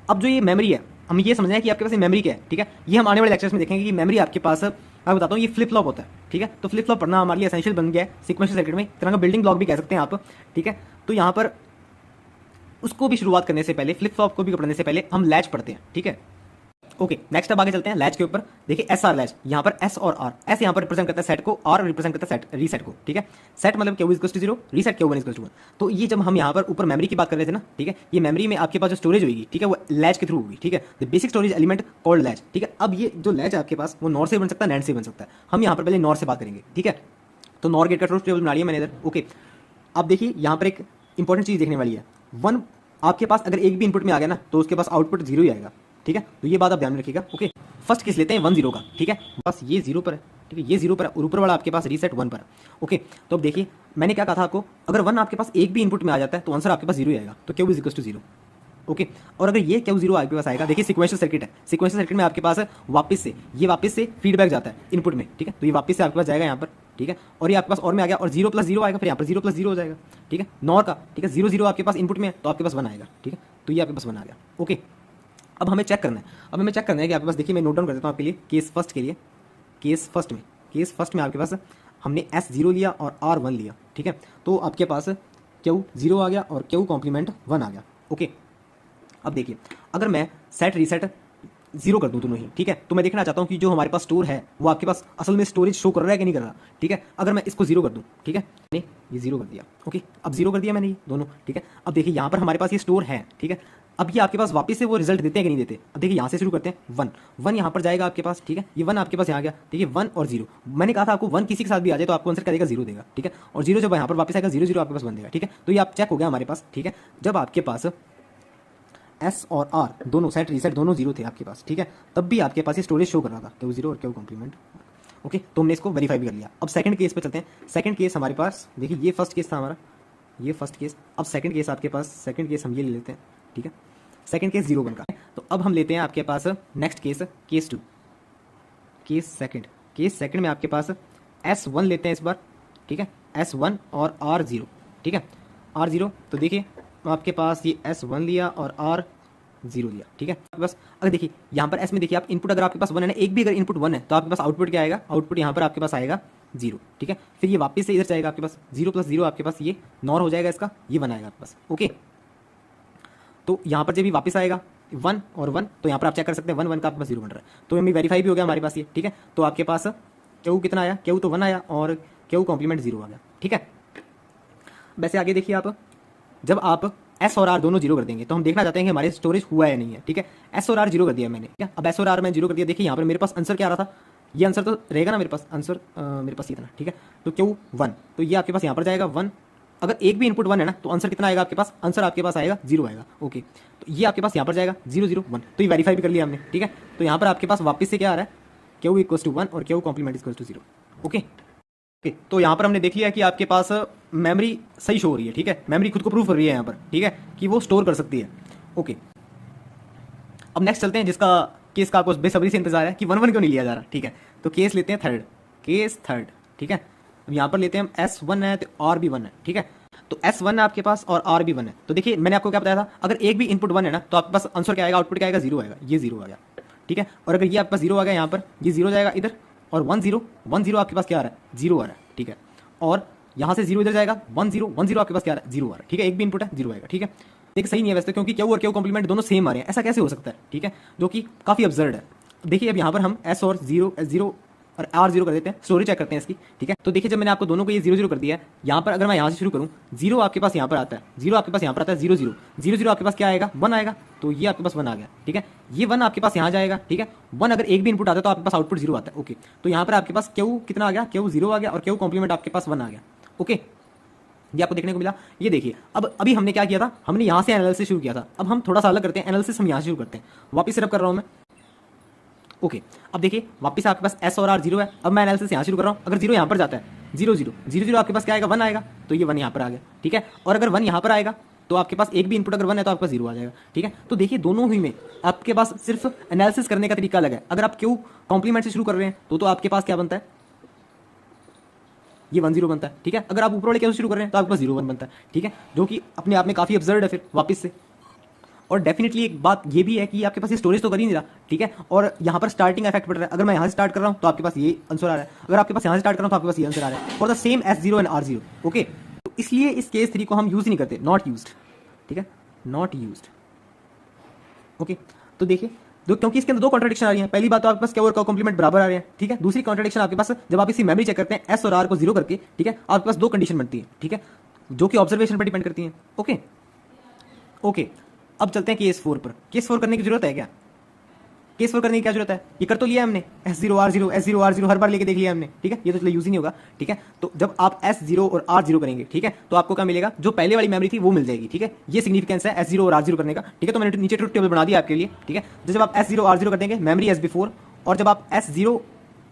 अब जो ये मेमोरी है, हम ये समझना है कि आपके पास ये मेमोरी क्या है, ठीक है। ये हम आने वाले लेक्चर्स में देखेंगे कि मेमोरी आपके पास, मैं बताता हूँ, ये फ्लिप फ्लॉप होता है, ठीक है। तो फ्लिप फ्लॉप पढ़ना हमारे लिए एसेंशियल बन गया है सीक्वेंशियल सर्किट में, एक तरह का बिल्डिंग ब्लॉक भी कह सकते हैं आप, ठीक है। तो यहाँ पर उसको भी शुरुआत करने से पहले, फ्लिप फ्लॉप को भी पढ़ने से पहले हम लैच पढ़ते हैं, ठीक है। ओके नेक्स्ट अब आगे चलते हैं लैच के ऊपर। देखिए एस आर लैच, यहाँ पर एस और आर, एस यहाँ पर रिप्रेजेंट करता है सेट को, आर रिप्रेजेंट करता है सेट रीसेट को, ठीक है। सेट मतलब Q equal to 0, reset Q 1 equal to 1। तो ये जब हम यहाँ पर ऊपर मेमोरी की बात कर रहे थे ना, ठीक है, ये मेमोरी में आपके पास जो स्टोरेज होगी, ठीक है, वो लैच के थ्रू होगी, ठीक है, the basic storage element called latch, ठीक है। अब ये जो लैच है आपके पास वो नॉर से बन सकता है, नैंड से बन सकता है। हम यहाँ पर पहले नॉर से बात करेंगे, ठीक है। तो नॉर गेट का ट्रूथ टेबल बना लिया मैंने इधर, ओके। अब देखिए यहाँ पर एक इंपॉर्टेंट चीज देखने वाली है, वन आपके पास अगर एक भी इनपुट में आ गया ना तो उसके पास आउटपुट 0 ही आएगा, ठीक है। तो ये बात आप ध्यान में रखिएगा, ओके। फर्स्ट केस लेते हैं 1 0 का, ठीक है, बस ये 0 पर है, ठीक है, ये 0 पर है और ऊपर वाला आपके पास रीसेट 1 पर है, ओके। तो अब देखिए मैंने क्या कहा था आपको, अगर 1 आपके पास एक भी इनपुट में आ जाता है तो आंसर आपके पास 0 ही आएगा, तो Q is equal to 0, okay. और अगर ये क्यू 0 आपके पास आएगा, देखिए सिक्वेंशियल सर्किट है, सिक्वेंशियल सर्किट में आपके पास वापस से फीडबैक जाता है इनपुट में, ठीक है। तो ये वापस से आपके पास जाएगा यहाँ पर, ठीक है, और ये आपके पास और में आ गया और 0 + 0 आएगा, फिर यहाँ पर 0 + 0 हो जाएगा, ठीक है, नॉर का, ठीक है। 0 0 आपके पास इनपुट में है तो आपके पास 1 आएगा, ठीक है। तो ये आपके पास 1 आ गया, ओके। अब हमें चेक करना है, कि आपके पास, देखिए मैं नोट डाउन कर देता हूँ आपके लिए, केस फर्स्ट के लिए, केस फर्स्ट में आपके पास हमने S0 लिया और R1 लिया, ठीक है। तो आपके पास क्यू 0 आ गया और क्यू कॉम्प्लीमेंट 1 आ गया, ओके। अब देखिए अगर मैं सेट रीसेट 0 कर दूं दोनों ही, ठीक है, तो मैं देखना चाहता हूं कि जो हमारे पास स्टोर है वो आपके पास असल में स्टोरेज शो कर रहा है कि नहीं कर रहा, ठीक है। अगर मैं इसको 0 कर दूं, ठीक है, नहीं ये 0 कर दिया, ओके। अब 0 कर दिया मैंने ये दोनों, ठीक है। अब देखिए यहाँ पर हमारे पास ये स्टोर है, ठीक है। अब ये आपके पास वापस से वो रिजल्ट देते हैं कि नहीं देते। अब देखिए यहाँ से शुरू करते हैं, 1 यहाँ पर जाएगा आपके पास, ठीक है, ये 1 आपके पास यहाँ गया, ठीक है, 1 और 0। मैंने कहा था आपको 1 किसी के साथ भी आ जाए तो आपको आंसर क्या देगा, 0 देगा, ठीक है। और 0 जब यहाँ पर वापस आएगा 0 0 आपके पास 1 देगा, ठीक है। तो ये आप चेक हो गया हमारे पास, ठीक है। जब आपके पास एस और आर दोनों सेट रीसेट दोनों 0 थे आपके पास, ठीक है, तब भी आपके पास ये स्टोरेज शो कर रहा था क्यू 0 और क्यू कॉम्प्लीमेंट, ओके। तो हमने इसको वेरीफाई भी कर लिया। अब सेकंड केस पे चलते हैं। सेकंड केस हमारे पास, देखिए ये फर्स्ट केस था हमारा, ये फर्स्ट केस। अब सेकंड केस आपके पास, सेकंड केस हम ये ले लेते हैं, ठीक है। सेकंड केस 0 1 का। तो अब हम लेते हैं आपके पास next case, case 2, case second में आपके पास S1 लेते हैं इस बार, ठीक है, S1 और R0, ठीक है, R0। तो देखिए आपके पास ये S1 लिया और R0 लिया, ठीक है। बस अगर देखिए यहाँ पर S में देखिए आप इनपुट अगर आपके पास 1 है ना, एक भी अगर इनपुट 1 है तो आपके पास आउटपुट क्या आएगा, आउटपुट यहाँ पर आपके पास आएगा 0, ठीक है। फिर ये वापस से इधर जाएगा आपके पास 0 + 0 आपके पास ये नॉर हो जाएगा, इसका ये 1 आएगा आपके पास, ओके। तो यहाँ पर जब भी वापस आएगा 1 और 1, तो यहाँ पर आप चेक कर सकते हैं 1 1 का आपके पास 0 बन रहा है। तो हमें वेरीफाई भी हो गया हमारे पास ये, ठीक है। तो आपके पास क्यू कितना आया, क्यू तो 1 आया और क्यू कॉम्प्लीमेंट 0 आ गया, ठीक है। वैसे आगे देखिए आप, जब आप S और R दोनों 0 कर देंगे तो हम देखना चाहते हैं कि हमारे स्टोरेज हुआ है नहीं है, ठीक है। S और R 0 कर दिया मैंने, ठीक है। अब S और R मैं 0 कर दिया, देखिए यहाँ पर मेरे पास आंसर क्या आ रहा था, ये आंसर तो रहेगा ना मेरे पास, आंसर मेरे पास ये था, ठीक है। तो क्यू 1, तो ये आपके पास यहाँ पर जाएगा 1। अगर एक भी इनपुट 1 है ना तो आंसर कितना आएगा आपके पास, आंसर आपके पास आएगा 0 आएगा, ओके। तो ये आपके पास यहाँ पर जाएगा 0 0 1, तो ये वेरीफाई भी कर लिया हमने, ठीक है। तो यहाँ पर आपके पास वापस से क्या आ रहा है, क्यू इक्वल टू 1 और Q complement equal to 0, okay. तो यहाँ पर हमने देख लिया कि आपके पास मेमोरी सही शो हो रही है, ठीक है, मेमोरी खुद को प्रूव कर रही है यहाँ पर, ठीक है, कि वो स्टोर कर सकती है, ओके। अब नेक्स्ट चलते हैं जिसका केस का आपको बेसब्री से इंतजार है कि 1 1 क्यों नहीं लिया जा रहा, ठीक है। तो केस लेते हैं थर्ड, केस थर्ड, ठीक है। अब यहाँ पर लेते हैं हम S1 है तो R भी 1 है, ठीक है। तो S1 है आपके पास और R भी 1 है। तो देखिए मैंने आपको क्या बताया था, अगर एक भी इनपुट 1 है ना तो आपके पास आंसर क्या आएगा, आउटपुट क्या आएगा, 0 आएगा, ये 0 आ गया, ठीक है। और अगर ये आपके पास 0 आ गया यहाँ पर, ये 0 जाएगा इधर, और 1 0 1 0 आपके पास क्या आ रहा है, 0 आ रहा है, ठीक है। और यहाँ से 0 इधर जाएगा, 1 0 1 0 आपके पास क्या आ रहा है, 0 आ रहा है, ठीक है। एक भी इनपुट है 0 आएगा, ठीक है। देखिए सही नहीं है वैसे, क्योंकि क्यू और क्यू कॉम्प्लीमेंट दोनों सेम आ रहे हैं, ऐसा कैसे हो सकता है, ठीक है, जो कि काफ़ी अब्सर्ड है। देखिए अब यहाँ पर हम S और 0 और R0 कर देते हैं, स्टोरी चेक करते हैं इसकी, ठीक है। तो देखिए जब मैंने आपको दोनों को ये 0 0 कर दिया है, यहाँ पर अगर मैं यहाँ से शुरू करूँ, 0 आपके पास यहाँ पर आता है, 0 आपके पास यहाँ पर आता है, 0 0 0 0 आपके पास क्या आएगा, 1 आएगा, तो ये आपके पास 1 आ गया, ठीक है। ये 1 आपके पास यहाँ जाएगा, ठीक है। 1 अगर एक भी इनपुट आता है तो आपके पास आउटपुट 0 आता है, ओके। तो यहाँ पर आपके पास क्यू कितना आ गया, क्यू 0 आ गया और क्यू कॉम्प्लीमेंट आपके पास 1 आ गया, ओके। ये आपको देखने को मिला। ये देखिए अब अभी हमने क्या किया था, हमने यहाँ से एनालिसिस शुरू किया था, अब हम थोड़ा सा अलग करते हैं, एनालिसिस हम यहाँ से शुरू करते हैं। वापस सिर्फ कर रहा हूँ मैं, ओके। अब देखिए वापस आपके पास S और R 0 है, अब मैं एनालिसिस यहाँ शुरू कर रहा हूँ। अगर 0 यहाँ पर जाता है, 0 0 0 0 आपके पास क्या आएगा, 1 आएगा, तो ये 1 यहाँ पर आ गया, ठीक है। और अगर 1 यहाँ पर आएगा तो आपके पास एक भी इनपुट अगर 1 है तो आपका 0 आ जाएगा, ठीक है। तो देखिए दोनों ही में आपके पास सिर्फ एनालिसिस करने का तरीका अलग है। अगर आप क्यू कॉम्प्लीमेंट से शुरू कर रहे हैं तो आपके पास क्या बनता है, ये 1 0 बनता है, ठीक है। अगर आप ऊपर वाले कैसे शुरू कर रहे हैं तो आपके पास 0 1 बनता है, ठीक है, जो कि अपने आप में काफ़ी अब्सर्ड है फिर वापस से। और डेफिनेटली एक बात ये भी है कि आपके पास ये स्टोरेज तो कर ही नहीं रहा, ठीक है। और यहाँ पर स्टार्टिंग इफेक्ट पड़ रहा है। अगर मैं यहाँ से स्टार्ट कर रहा हूँ तो आपके पास ये आंसर आ रहा है, अगर आपके पास यहाँ से स्टार्ट कर रहा हूँ तो आपके पास ये आंसर आ रहा है, for the same S0 and R0, okay. तो इसलिए इस केस 3 को हम यूज़ नहीं करते, नॉट यूज्ड, ठीक है, नॉट यूज्ड, ओके। तो देखिए क्योंकि इसके अंदर दो कॉन्ट्रडिक्शन आ रही है। पहली बात तो आपके पास क्या और का कॉम्प्लीमेंट बराबर आ रहे हैं, ठीक है। दूसरी कॉन्ट्रडिक्शन आपके पास जब आप इसी मेमोरी चेक करते हैं एस और आर को जीरो करके, ठीक है, आपके पास दो कंडीशन बनती है, ठीक है, जो कि ऑब्जर्वेशन पर डिपेंड करती है। ओके ओके, अब चलते हैं केस 4 पर। केस 4 करने की जरूरत है क्या? केस 4 करने की क्या जरूरत है? ये कर तो लिया हमने, S0 R0 S0 R0 हर बार लेके देख लिया हमने, ठीक है, ये तो चलो यूज ही नहीं होगा, ठीक है। तो जब आप S0 और R0 करेंगे, ठीक है, तो आपको क्या मिलेगा? जो पहले वाली मेमोरी थी वो मिल जाएगी, ठीक है। ये सिग्निफिकेंस है S0 और R0 करने का, ठीक है। तो मैंने नीचे ट्रुथ टेबल बना दिया आपके लिए, ठीक है। तो जब आप S0 R0 कर देंगे मेमोरी एज बिफोर, और जब आप S0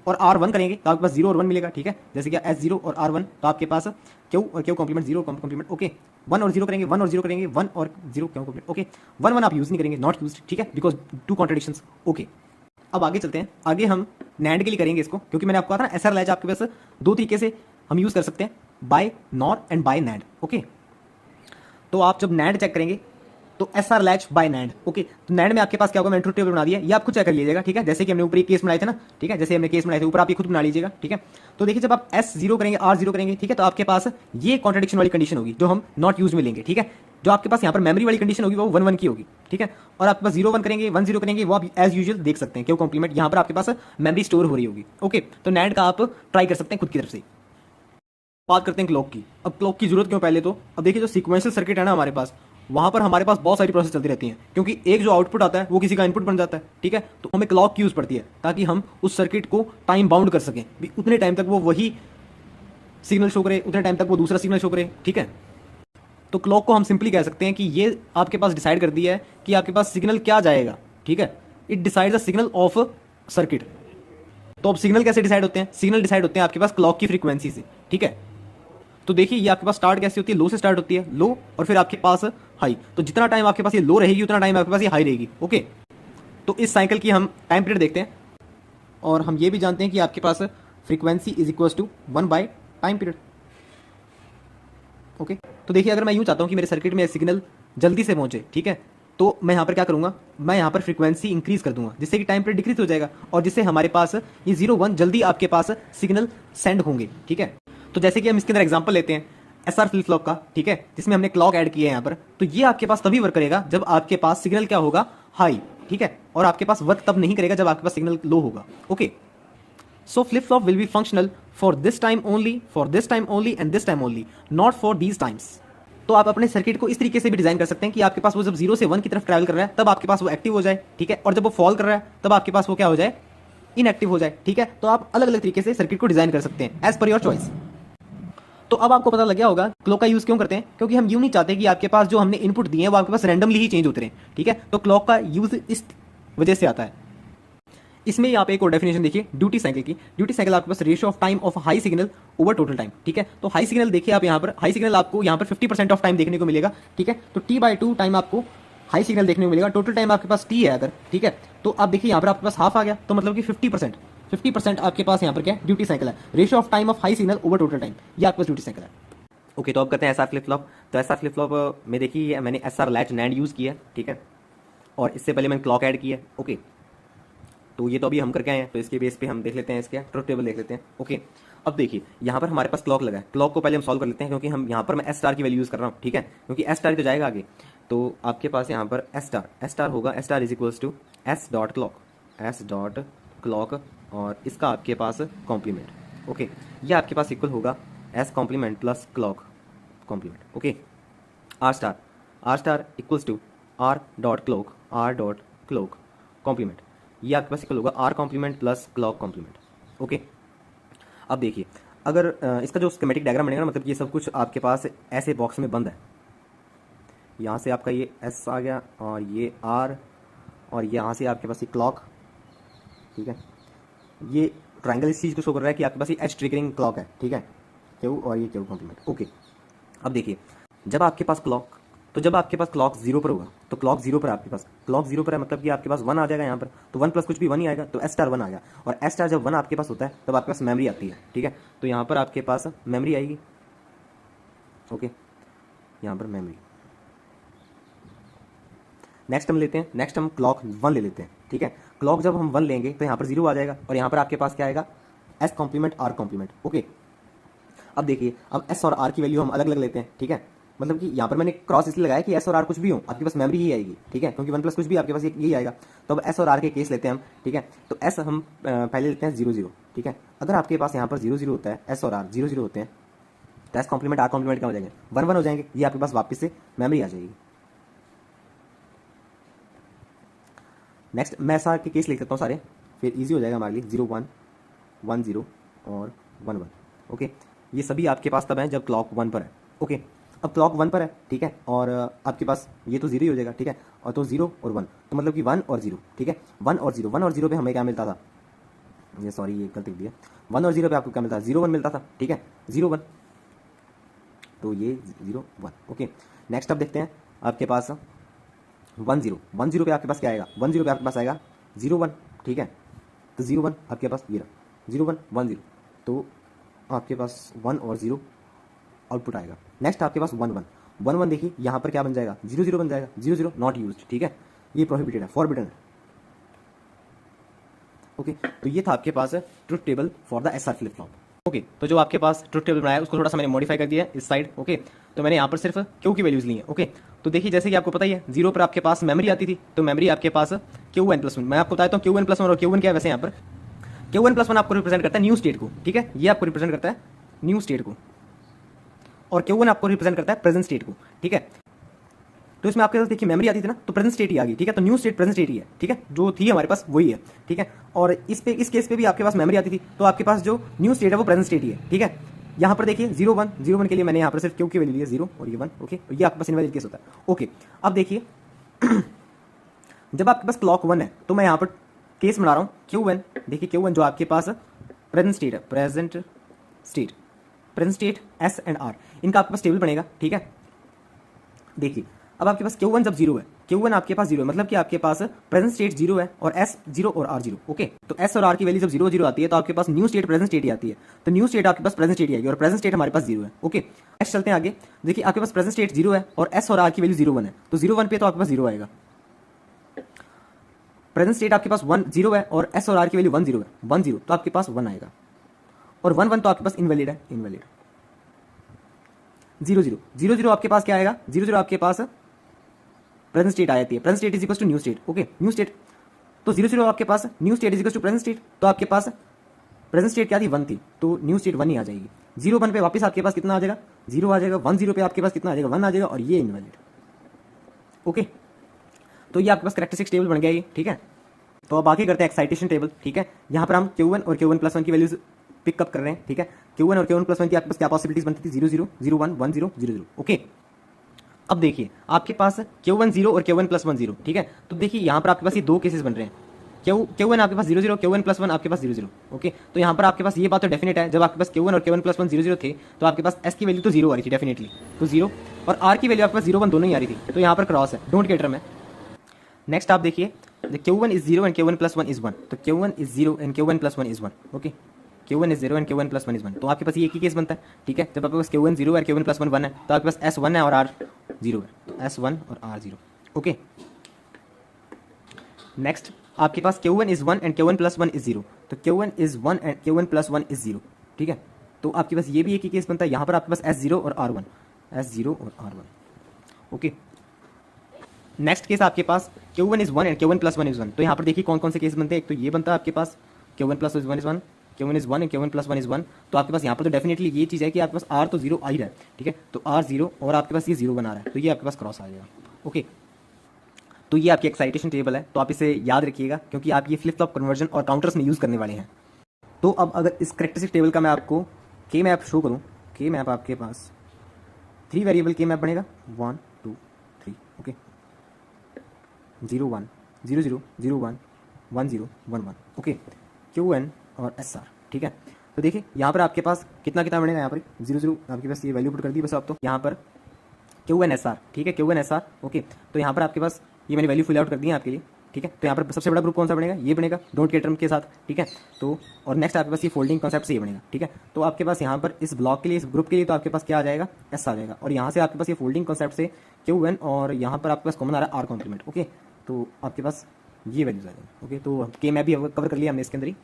और R1 करेंगे तो आपके पास 0 और 1 मिलेगा, ठीक है। जैसे कि S0 और R1 तो आपके पास क्यू और क्यू कॉम्प्लीमेंट 0 कॉम्प्लीमेंट, ओके। 1 और 0 करेंगे, 1 और 0 करेंगे, 1 और 0 क्यों कॉम्प्लीमेंट, ओके। 1 1 आप यूज नहीं करेंगे, नॉट यूज्ड, ठीक है, बिकॉज टू कॉन्ट्रडिक्शंस, ओके। अब आगे चलते हैं, आगे हम नैंड के लिए करेंगे इसको, क्योंकि मैंने आपको कहा था ना एसआर लैच आपके पास दो तरीके से हम यूज कर सकते हैं, by NOR and by NAND, okay. तो आप जब नैंड चेक करेंगे तो SR latch by NAND, okay. तो नैंड में आपके पास क्या होगा, मैंने ट्रुथ टेबल बना दिया, ये आप खुद चेक कर लीजिएगा, ठीक है। जैसे कि हमने ऊपर एक केस बनाए थे ना, ठीक है, जैसे हमने केस बनाए थे ऊपर, आप ये खुद बना लीजिएगा, ठीक है। तो देखिए जब आप S0 करेंगे R0 करेंगे, ठीक है, तो आपके पास ये कॉन्ट्रडिक्शन वाली कंडीशन होगी जो हम नॉट यूज में लेंगे, ठीक है। जो आपके पास यहाँ पर मेमोरी वाली कंडीशन होगी वो 1 1 की होगी, ठीक है। और आपके पास 0 1 करेंगे, 1 0 करेंगे, वो आप एज यूजुअल देख सकते हैं क्यों कॉम्प्लीमेंट यहाँ पर आपके पास मेमोरी स्टोर हो रही होगी, ओके। तो नैंड का आप ट्राई कर सकते हैं खुद की तरफ से। बात करते हैं क्लॉक की। अब क्लॉक की जरूरत क्यों पहले तो, अब देखिए जो सीक्वेंशियल सर्किट है ना हमारे पास, वहां पर हमारे पास बहुत सारी प्रोसेस चलती रहती हैं, क्योंकि एक जो आउटपुट आता है वो किसी का इनपुट बन जाता है, ठीक है। तो हमें क्लॉक की यूज पड़ती है ताकि हम उस सर्किट को टाइम बाउंड कर सकें, उतने टाइम तक वो वही सिग्नल शो करे, उतने टाइम तक वो दूसरा सिग्नल शो करे, ठीक है। तो क्लॉक को हम सिंपली कह सकते हैं कि ये आपके पास डिसाइड कर दिया है कि आपके पास सिग्नल क्या जाएगा, ठीक है। It decide the signal of circuit. तो अब सिग्नल कैसे डिसाइड होते हैं? सिग्नल डिसाइड होते हैं आपके पास क्लॉक की फ्रीक्वेंसी से, ठीक है। तो देखिए ये आपके पास स्टार्ट कैसे होती है, लो से स्टार्ट होती है, लो और फिर आपके पास हाई। तो जितना टाइम आपके पास ये लो रहेगी उतना टाइम आपके पास ये हाई रहेगी, ओके। तो इस साइकिल की हम टाइम पीरियड देखते हैं, और हम ये भी जानते हैं कि आपके पास frequency is equal to 1 by time period, okay. तो देखिए अगर मैं यूं चाहता हूं कि मेरे सर्किट में सिग्नल जल्दी से पहुंचे, ठीक है, तो मैं यहाँ पर क्या करूंगा, मैं यहाँ पर फ्रीक्वेंसी इंक्रीज कर दूंगा जिससे कि टाइम पीरियड डिक्रीज हो जाएगा, और जिससे हमारे पास ये 0 1 जल्दी आपके पास सिग्नल सेंड होंगे, ठीक है। तो जैसे कि हम इसके अंदर एग्जांपल लेते हैं एसआर फ्लिप फ्लॉप का, ठीक है, जिसमें हमने क्लॉक ऐड किया है यहाँ पर, तो ये आपके पास तभी वर्क करेगा जब आपके पास सिग्नल क्या होगा, हाई, ठीक है। और आपके पास वर्क तब नहीं करेगा जब आपके पास सिग्नल लो होगा, okay. So flip flop will be functional for this time only, for this time only and this time only, not for these times. तो आप अपने सर्किट को इस तरीके से भी डिजाइन कर सकते हैं कि आपके पास वो जब 0 से 1 की तरफ ट्रैवल कर रहा है तब आपके पास वो एक्टिव हो जाए, ठीक है, और जब वो फॉल कर रहा है तब आपके पास वो क्या हो जाए, इनएक्टिव हो जाए, ठीक है। तो आप अलग अलग तरीके से सर्किट को डिजाइन कर सकते हैं एज पर योर चॉइस। तो अब आपको पता लग गया होगा क्लॉक का यूज क्यों करते हैं, क्योंकि हम यूं नहीं चाहते कि आपके पास जो हमने इनपुट दिए हैं वो आपके पास रैंडमली ही चेंज होते रहे, ठीक है। तो क्लॉक का यूज इस वजह से आता है। इसमें यहाँ पे एक और डेफिनेशन देखिए ड्यूटी साइकिल की। ड्यूटी साइकिल आपके पास ratio of time of high signal over total time, ठीक है। तो हाई सिग्नल देखिए आप यहाँ पर, हाई सिग्नल आपको यहाँ पर 50% ऑफ टाइम देखने को मिलेगा, ठीक है। तो T/2 टाइम आपको हाई सिग्नल देखने को मिलेगा, टोटल टाइम आपके पास T है अगर, ठीक है। तो आप देखिए यहाँ पर आपके पास हाफ आ गया, तो मतलब कि 50% आपके पास यहाँ पर क्या ड्यूटी साइकिल है, ratio of time of high signal over total time, ये आपके पास ड्यूटी साइकिल है, ओके। तो अब करते हैं एसआर फ्लिप फ्लॉप। तो एसआर फ्लिप फ्लॉप में देखिए मैंने एसआर लैच नैंड यूज किया है, ठीक है, और इससे पहले मैंने क्लॉक ऐड किया है, ओके। तो ये तो अभी हम करके आए हैं, तो इसके बेस पे हम देख लेते हैं, इसके ट्रुथ टेबल देख लेते हैं, ओके। अब देखिए यहाँ पर हमारे पास क्लॉक लगा है, क्लॉक को पहले हम सॉल्व कर लेते हैं, क्योंकि हम यहाँ पर मैं एस स्टार की वैल्यू यूज कर रहा हूँ, ठीक है, क्योंकि एस स्टार तो जाएगा आगे। तो आपके पास यहाँ पर एस स्टार होगा, S star is equals to S dot clock, और इसका आपके पास कॉम्प्लीमेंट, ओके। ये आपके पास इक्वल होगा S complement plus clock complement, okay. R star equals to R dot clock complement, ये आपके पास इक्वल होगा R complement plus clock complement, okay. अब देखिए अगर इसका जो स्कीमेटिक डायग्राम बनेगा ना, मतलब ये सब कुछ आपके पास ऐसे बॉक्स में बंद है, यहाँ से आपका ये एस आ गया और ये आर, और यहाँ से आपके पास ये क्लॉक, ठीक है। ये ट्रायंगल इस चीज़ को शो कर रहा है कि आपके पास ये एच ट्रिगरिंग क्लॉक है, ठीक है, क्यू और ये क्यू कॉम्प्लीमेंट, ओके। अब देखिए जब आपके पास क्लॉक, तो जब आपके पास क्लॉक 0 पर होगा, तो क्लॉक 0 पर आपके पास, क्लॉक 0 पर है मतलब कि आपके पास 1 आ जाएगा यहाँ पर, तो 1 प्लस कुछ भी 1 ही आएगा, तो एस स्टार 1 आ गया, और एस स्टार जब 1 आपके पास होता है तब आपके पास मेमोरी आती है, ठीक है। तो यहाँ पर आपके पास मेमोरी आएगी, ओके, यहाँ पर मेमोरी। नेक्स्ट हम लेते हैं, नेक्स्ट हम क्लॉक 1 ले लेते हैं, ठीक है। क्लॉक जब हम 1 लेंगे तो यहाँ पर 0 आ जाएगा, और यहाँ पर आपके पास क्या आएगा, S complement R complement, okay. अब देखिए अब एस और आर की वैल्यू हम अलग अलग लेते हैं, ठीक है, मतलब कि यहाँ पर मैंने क्रॉस इसलिए लगाया कि एस और आर कुछ भी हो आपके पास मेमोरी ही आएगी, ठीक है, क्योंकि वन प्लस कुछ भी आपके पास यही आएगा। तो अब एस और आर के केस लेते हैं हम, ठीक है। तो एस हम पहले लेते हैं 0 0, ठीक है। अगर आपके पास यहाँ पर 0 0 होता है, एस और आर 0 0 होते हैं, तो एस कॉम्प्लीमेंट आर कॉम्प्लीमेंट क्या हो जाएंगे, 1 1 हो जाएंगे। ये आपके पास वापस से मेमोरी आ जाएगी। नेक्स्ट मैं एस आर के केस लिख देता हूँ सारे, फिर ईजी हो जाएगा हमारे लिए। 0 1 1 0 और 1 1, ओके। ये सभी आपके पास तब है जब क्लॉक 1 पर है, ओके। अब क्लॉक 1 पर है, ठीक है, और आपके पास ये तो 0 ही हो जाएगा, ठीक है। और तो 0 और 1, तो मतलब कि 1 और 0, ठीक है। 1 और 0, 1 और 0 पे हमें क्या मिलता था, ये सॉरी ये गलती दिया, 1 और 0 पे आपको क्या मिलता था, 0 1 मिलता था, ठीक है, 0 1, तो ये 0 1, ओके। नेक्स्ट अब देखते हैं आपके पास 1 0, 1 0 पे आपके पास क्या आएगा, 1 0 पे आपके पास आएगा 0 1, ठीक है। तो 0 1 आपके पास ये रहा, 0 1 1 0, तो आपके पास 1 और 0 आउटपुट आएगा। नेक्स्ट आपके पास 1 1, 1 1 देखिए यहाँ पर क्या बन जाएगा, 0 0 बन जाएगा, 0 0 नॉट यूज्ड, ठीक है, ये प्रोहिबिटेड है, फॉरबिडन है, ओके। तो ये था आपके पास truth table for the SR flip flop, okay. तो जो आपके पास ट्रुथ टेबल बनाया है उसको थोड़ा सा मैंने मॉडिफाई कर दिया है इस साइड, ओके। तो मैंने यहाँ पर सिर्फ क्यू की वैल्यूज ली है, ओके। तो देखिए जैसे कि आपको पता ही है 0 पर आपके पास मेमोरी आती थी, तो मेमोरी आपके पास Qn+1, मैं आपको बताता हूँ Qn+1 और Q1 क्या है। वैसे यहाँ पर Qn+1 आपको रिप्रेजेंट करता है न्यू स्टेट को, ठीक है, ये आपको रिप्रेजेंट करता है न्यू स्टेट को, और Q1 आपको रिप्रेजेंट करता है प्रेजेंट स्टेट को, ठीक है। तो इसमें आपके पास देखिए मेमोरी आती थी ना, तो प्रेजेंट स्टेट ही आ गई, ठीक है। तो न्यू स्टेट प्रेजेंट स्टेट ही है, ठीक है, जो थी हमारे पास वही है, ठीक है। और इस केस पे भी आपके पास मेमोरी आती थी, तो आपके पास जो न्यू स्टेट है वो प्रेजेंट स्टेट ही है, ठीक है। यहाँ पर देखिए 0 1, 0 1 के लिए मैंने यहाँ पर सिर्फ क्यू की वैल्यू ली है 0 और ये 1, ओके। तो ये आपके पास इनवैलिड केस होता है, ओके। अब देखिए जब आपके पास क्लॉक 1 है तो मैं यहाँ पर केस बना रहा हूँ Q1, देखिए Q1 जो आपके पास प्रेजेंट स्टेट है, present state S and R, इनका आपके पास टेबल बनेगा, ठीक है। देखिए अब आपके पास Q1 जब 0 है, Q1 आपके पास 0 है, मतलब कि आपके पास प्रेजेंट स्टेट 0 है और S 0 और R 0, ओके। तो S और R की वैल्यू जब 0 0 आती है तो आपके पास न्यू स्टेट प्रेजेंट स्टेट ही आती है, तो न्यू स्टेट आपके पास प्रेजेंट स्टेट ही आएगी और प्रेजेंट स्टेट हमारे पास 0 है, ओके। नेक्स्ट चलते हैं आगे, देखिए आपके पास प्रेजेंट स्टेट 0 है और S और R की वैल्यू 0 1 है, तो 0 1 पे तो आपके पास 0 आएगा। प्रेजेंट स्टेट आपके पास 1 0 है और S और R की वैल्यू 1 0 है, 1 0, तो आपके पास 1 आएगा, और 1 1 तो आपके पास इनवैलिड है, इनवैलिड। 0 0 0 0 आपके पास क्या आएगा, 0 0 आपके पास प्रेजेंट स्टेट आ जाती है, present state is equal to new state, okay, new state. तो 0 0 आपके पास new state is equal to present state, तो आपके पास प्रेजेंट स्टेट क्या थी, 1 थी, तो न्यू स्टेट 1 ही आ जाएगी। 0 1 पे वापस आपके पास कितना आ जाएगा, 0 आ जाएगा। 1 0 पे आपके पास कितना आ जाएगा, 1 आ जाएगा, और ये इनवैलिड, ओके। तो ये आपके पास कैरेक्टरिस्टिक्स टेबल बन गया ये, ठीक है। तो अब आगे करते हैं एक्साइटेशन टेबल, ठीक है। यहाँ पर हम Q1 और Q1+1 की वैल्यूज पिकअप कर रहे हैं, ठीक है। Q1 और Q1+1 की आपके पास क्या पॉसिबिलिटीज बनती थी, 0 0 0 1 1 0 0 0, ओके। अब देखिए आपके पास Q1 0 और Q1+1 0, ठीक है। तो देखिए यहाँ पर आपके पास ये दो केसेस बन रहे हैं, Q1 आपके पास 0 0, Q1+1 आपके पास 0 0, ओके। तो यहाँ पर आपके पास ये बात तो डेफिनेट है, जब आपके पास Q1 और Q1+1 0 0 थे तो आपके पास S की वैल्यू तो 0 आ रही थी डेफिनेटली, तो 0, और R की वैल्यू आपके पास 0 1 दोनों ही आ रही थी, तो यहाँ पर क्रॉस है, डोंट गेट रम है। नेक्स्ट आप देखिए Q1 is 0 and Q1+1 is 1, तो Q1 is 0 and Q1+1 is 1, okay. Q1 is 0 and Q1+1 is 1, तो आपके पास ये एक ही केस बनता है, ठीक है। जब आपके पास Q1 0 और Q1+1 1 है तो आपके पास S 1 है और R 0 है, तो S 1 और R 0, ओके। नेक्स्ट आपके पास Q1 is 1 and Q1+1 is 0, तो Q1 is 1 and Q1+1 is 0, ठीक है। तो आपके पास ये भी एक ही केस बनता है, यहाँ पर आपके पास S 0 और R 1, S 0 और R 1, ओके। नेक्स्ट केस आपके पास Q1 is 1 and Q1+1 is 1, तो यहाँ पर देखिए कौन कौन से केस बनते हैं। एक तो ये बनता है आपके पास Q1+1 is 1, Q1 is 1 and Q1+1 is 1, तो आपके पास यहाँ पर तो डेफिनेटली ये चीज़ है कि आपके पास R तो 0 आ ही रहा है, ठीक है। तो R 0 और आपके पास ये 0 बना रहा है, तो ये आपके पास क्रॉस आ जाएगा, ओके। तो ये आपकी एक्साइटेशन टेबल है, तो आप इसे याद रखिएगा क्योंकि आप ये फ्लिप फ्लॉप कन्वर्जन और काउंटर्स में यूज़ करने वाले हैं। तो अब अगर इस करेक्टरिस्टिक टेबल का मैं आपको के मैप शो करूँ, के मैप आपके पास 3 वेरिएबल के मैप बनेगा 1 2 3, ओके। 0 1 0 0 0 1 1 0 1 1, ओके। Q1 और SR, ठीक है। तो देखिए यहाँ पर आपके पास कितना कितना बनेगा, यहाँ पर 0 0 आपके पास ये वैल्यू पुट कर दी बस आप, तो यहाँ पर Q1 SR, ठीक है, Q1 SR, ओके। तो यहाँ पर आपके पास ये मैंने वैल्यू फिल आउट कर दी है आपके लिए, ठीक है। तो यहाँ पर सबसे बड़ा ग्रुप कौन सा बनेगा, ये बनेगा डोंट के टर्म के साथ, ठीक है। तो और नेक्स्ट आपके पास ये फोल्डिंग कॉन्सेप्ट से ये बनेगा, ठीक है। तो आपके पास यहाँ पर इस ब्लॉक के लिए, इस ग्रुप के लिए तो आपके पास क्या आ जाएगा, S आ जाएगा, और यहाँ से आपके पास ये फोल्डिंग कॉन्सेप्ट से Q1 और यहाँ पर आपके पास कॉमन आ रहा है R कॉम्प्लीमेंट, ओके। तो आपके पास ये वैल्यूज आ जाएंगे, ओके। तो के मैप भी कवर कर लिया हमने इसके अंदर ही।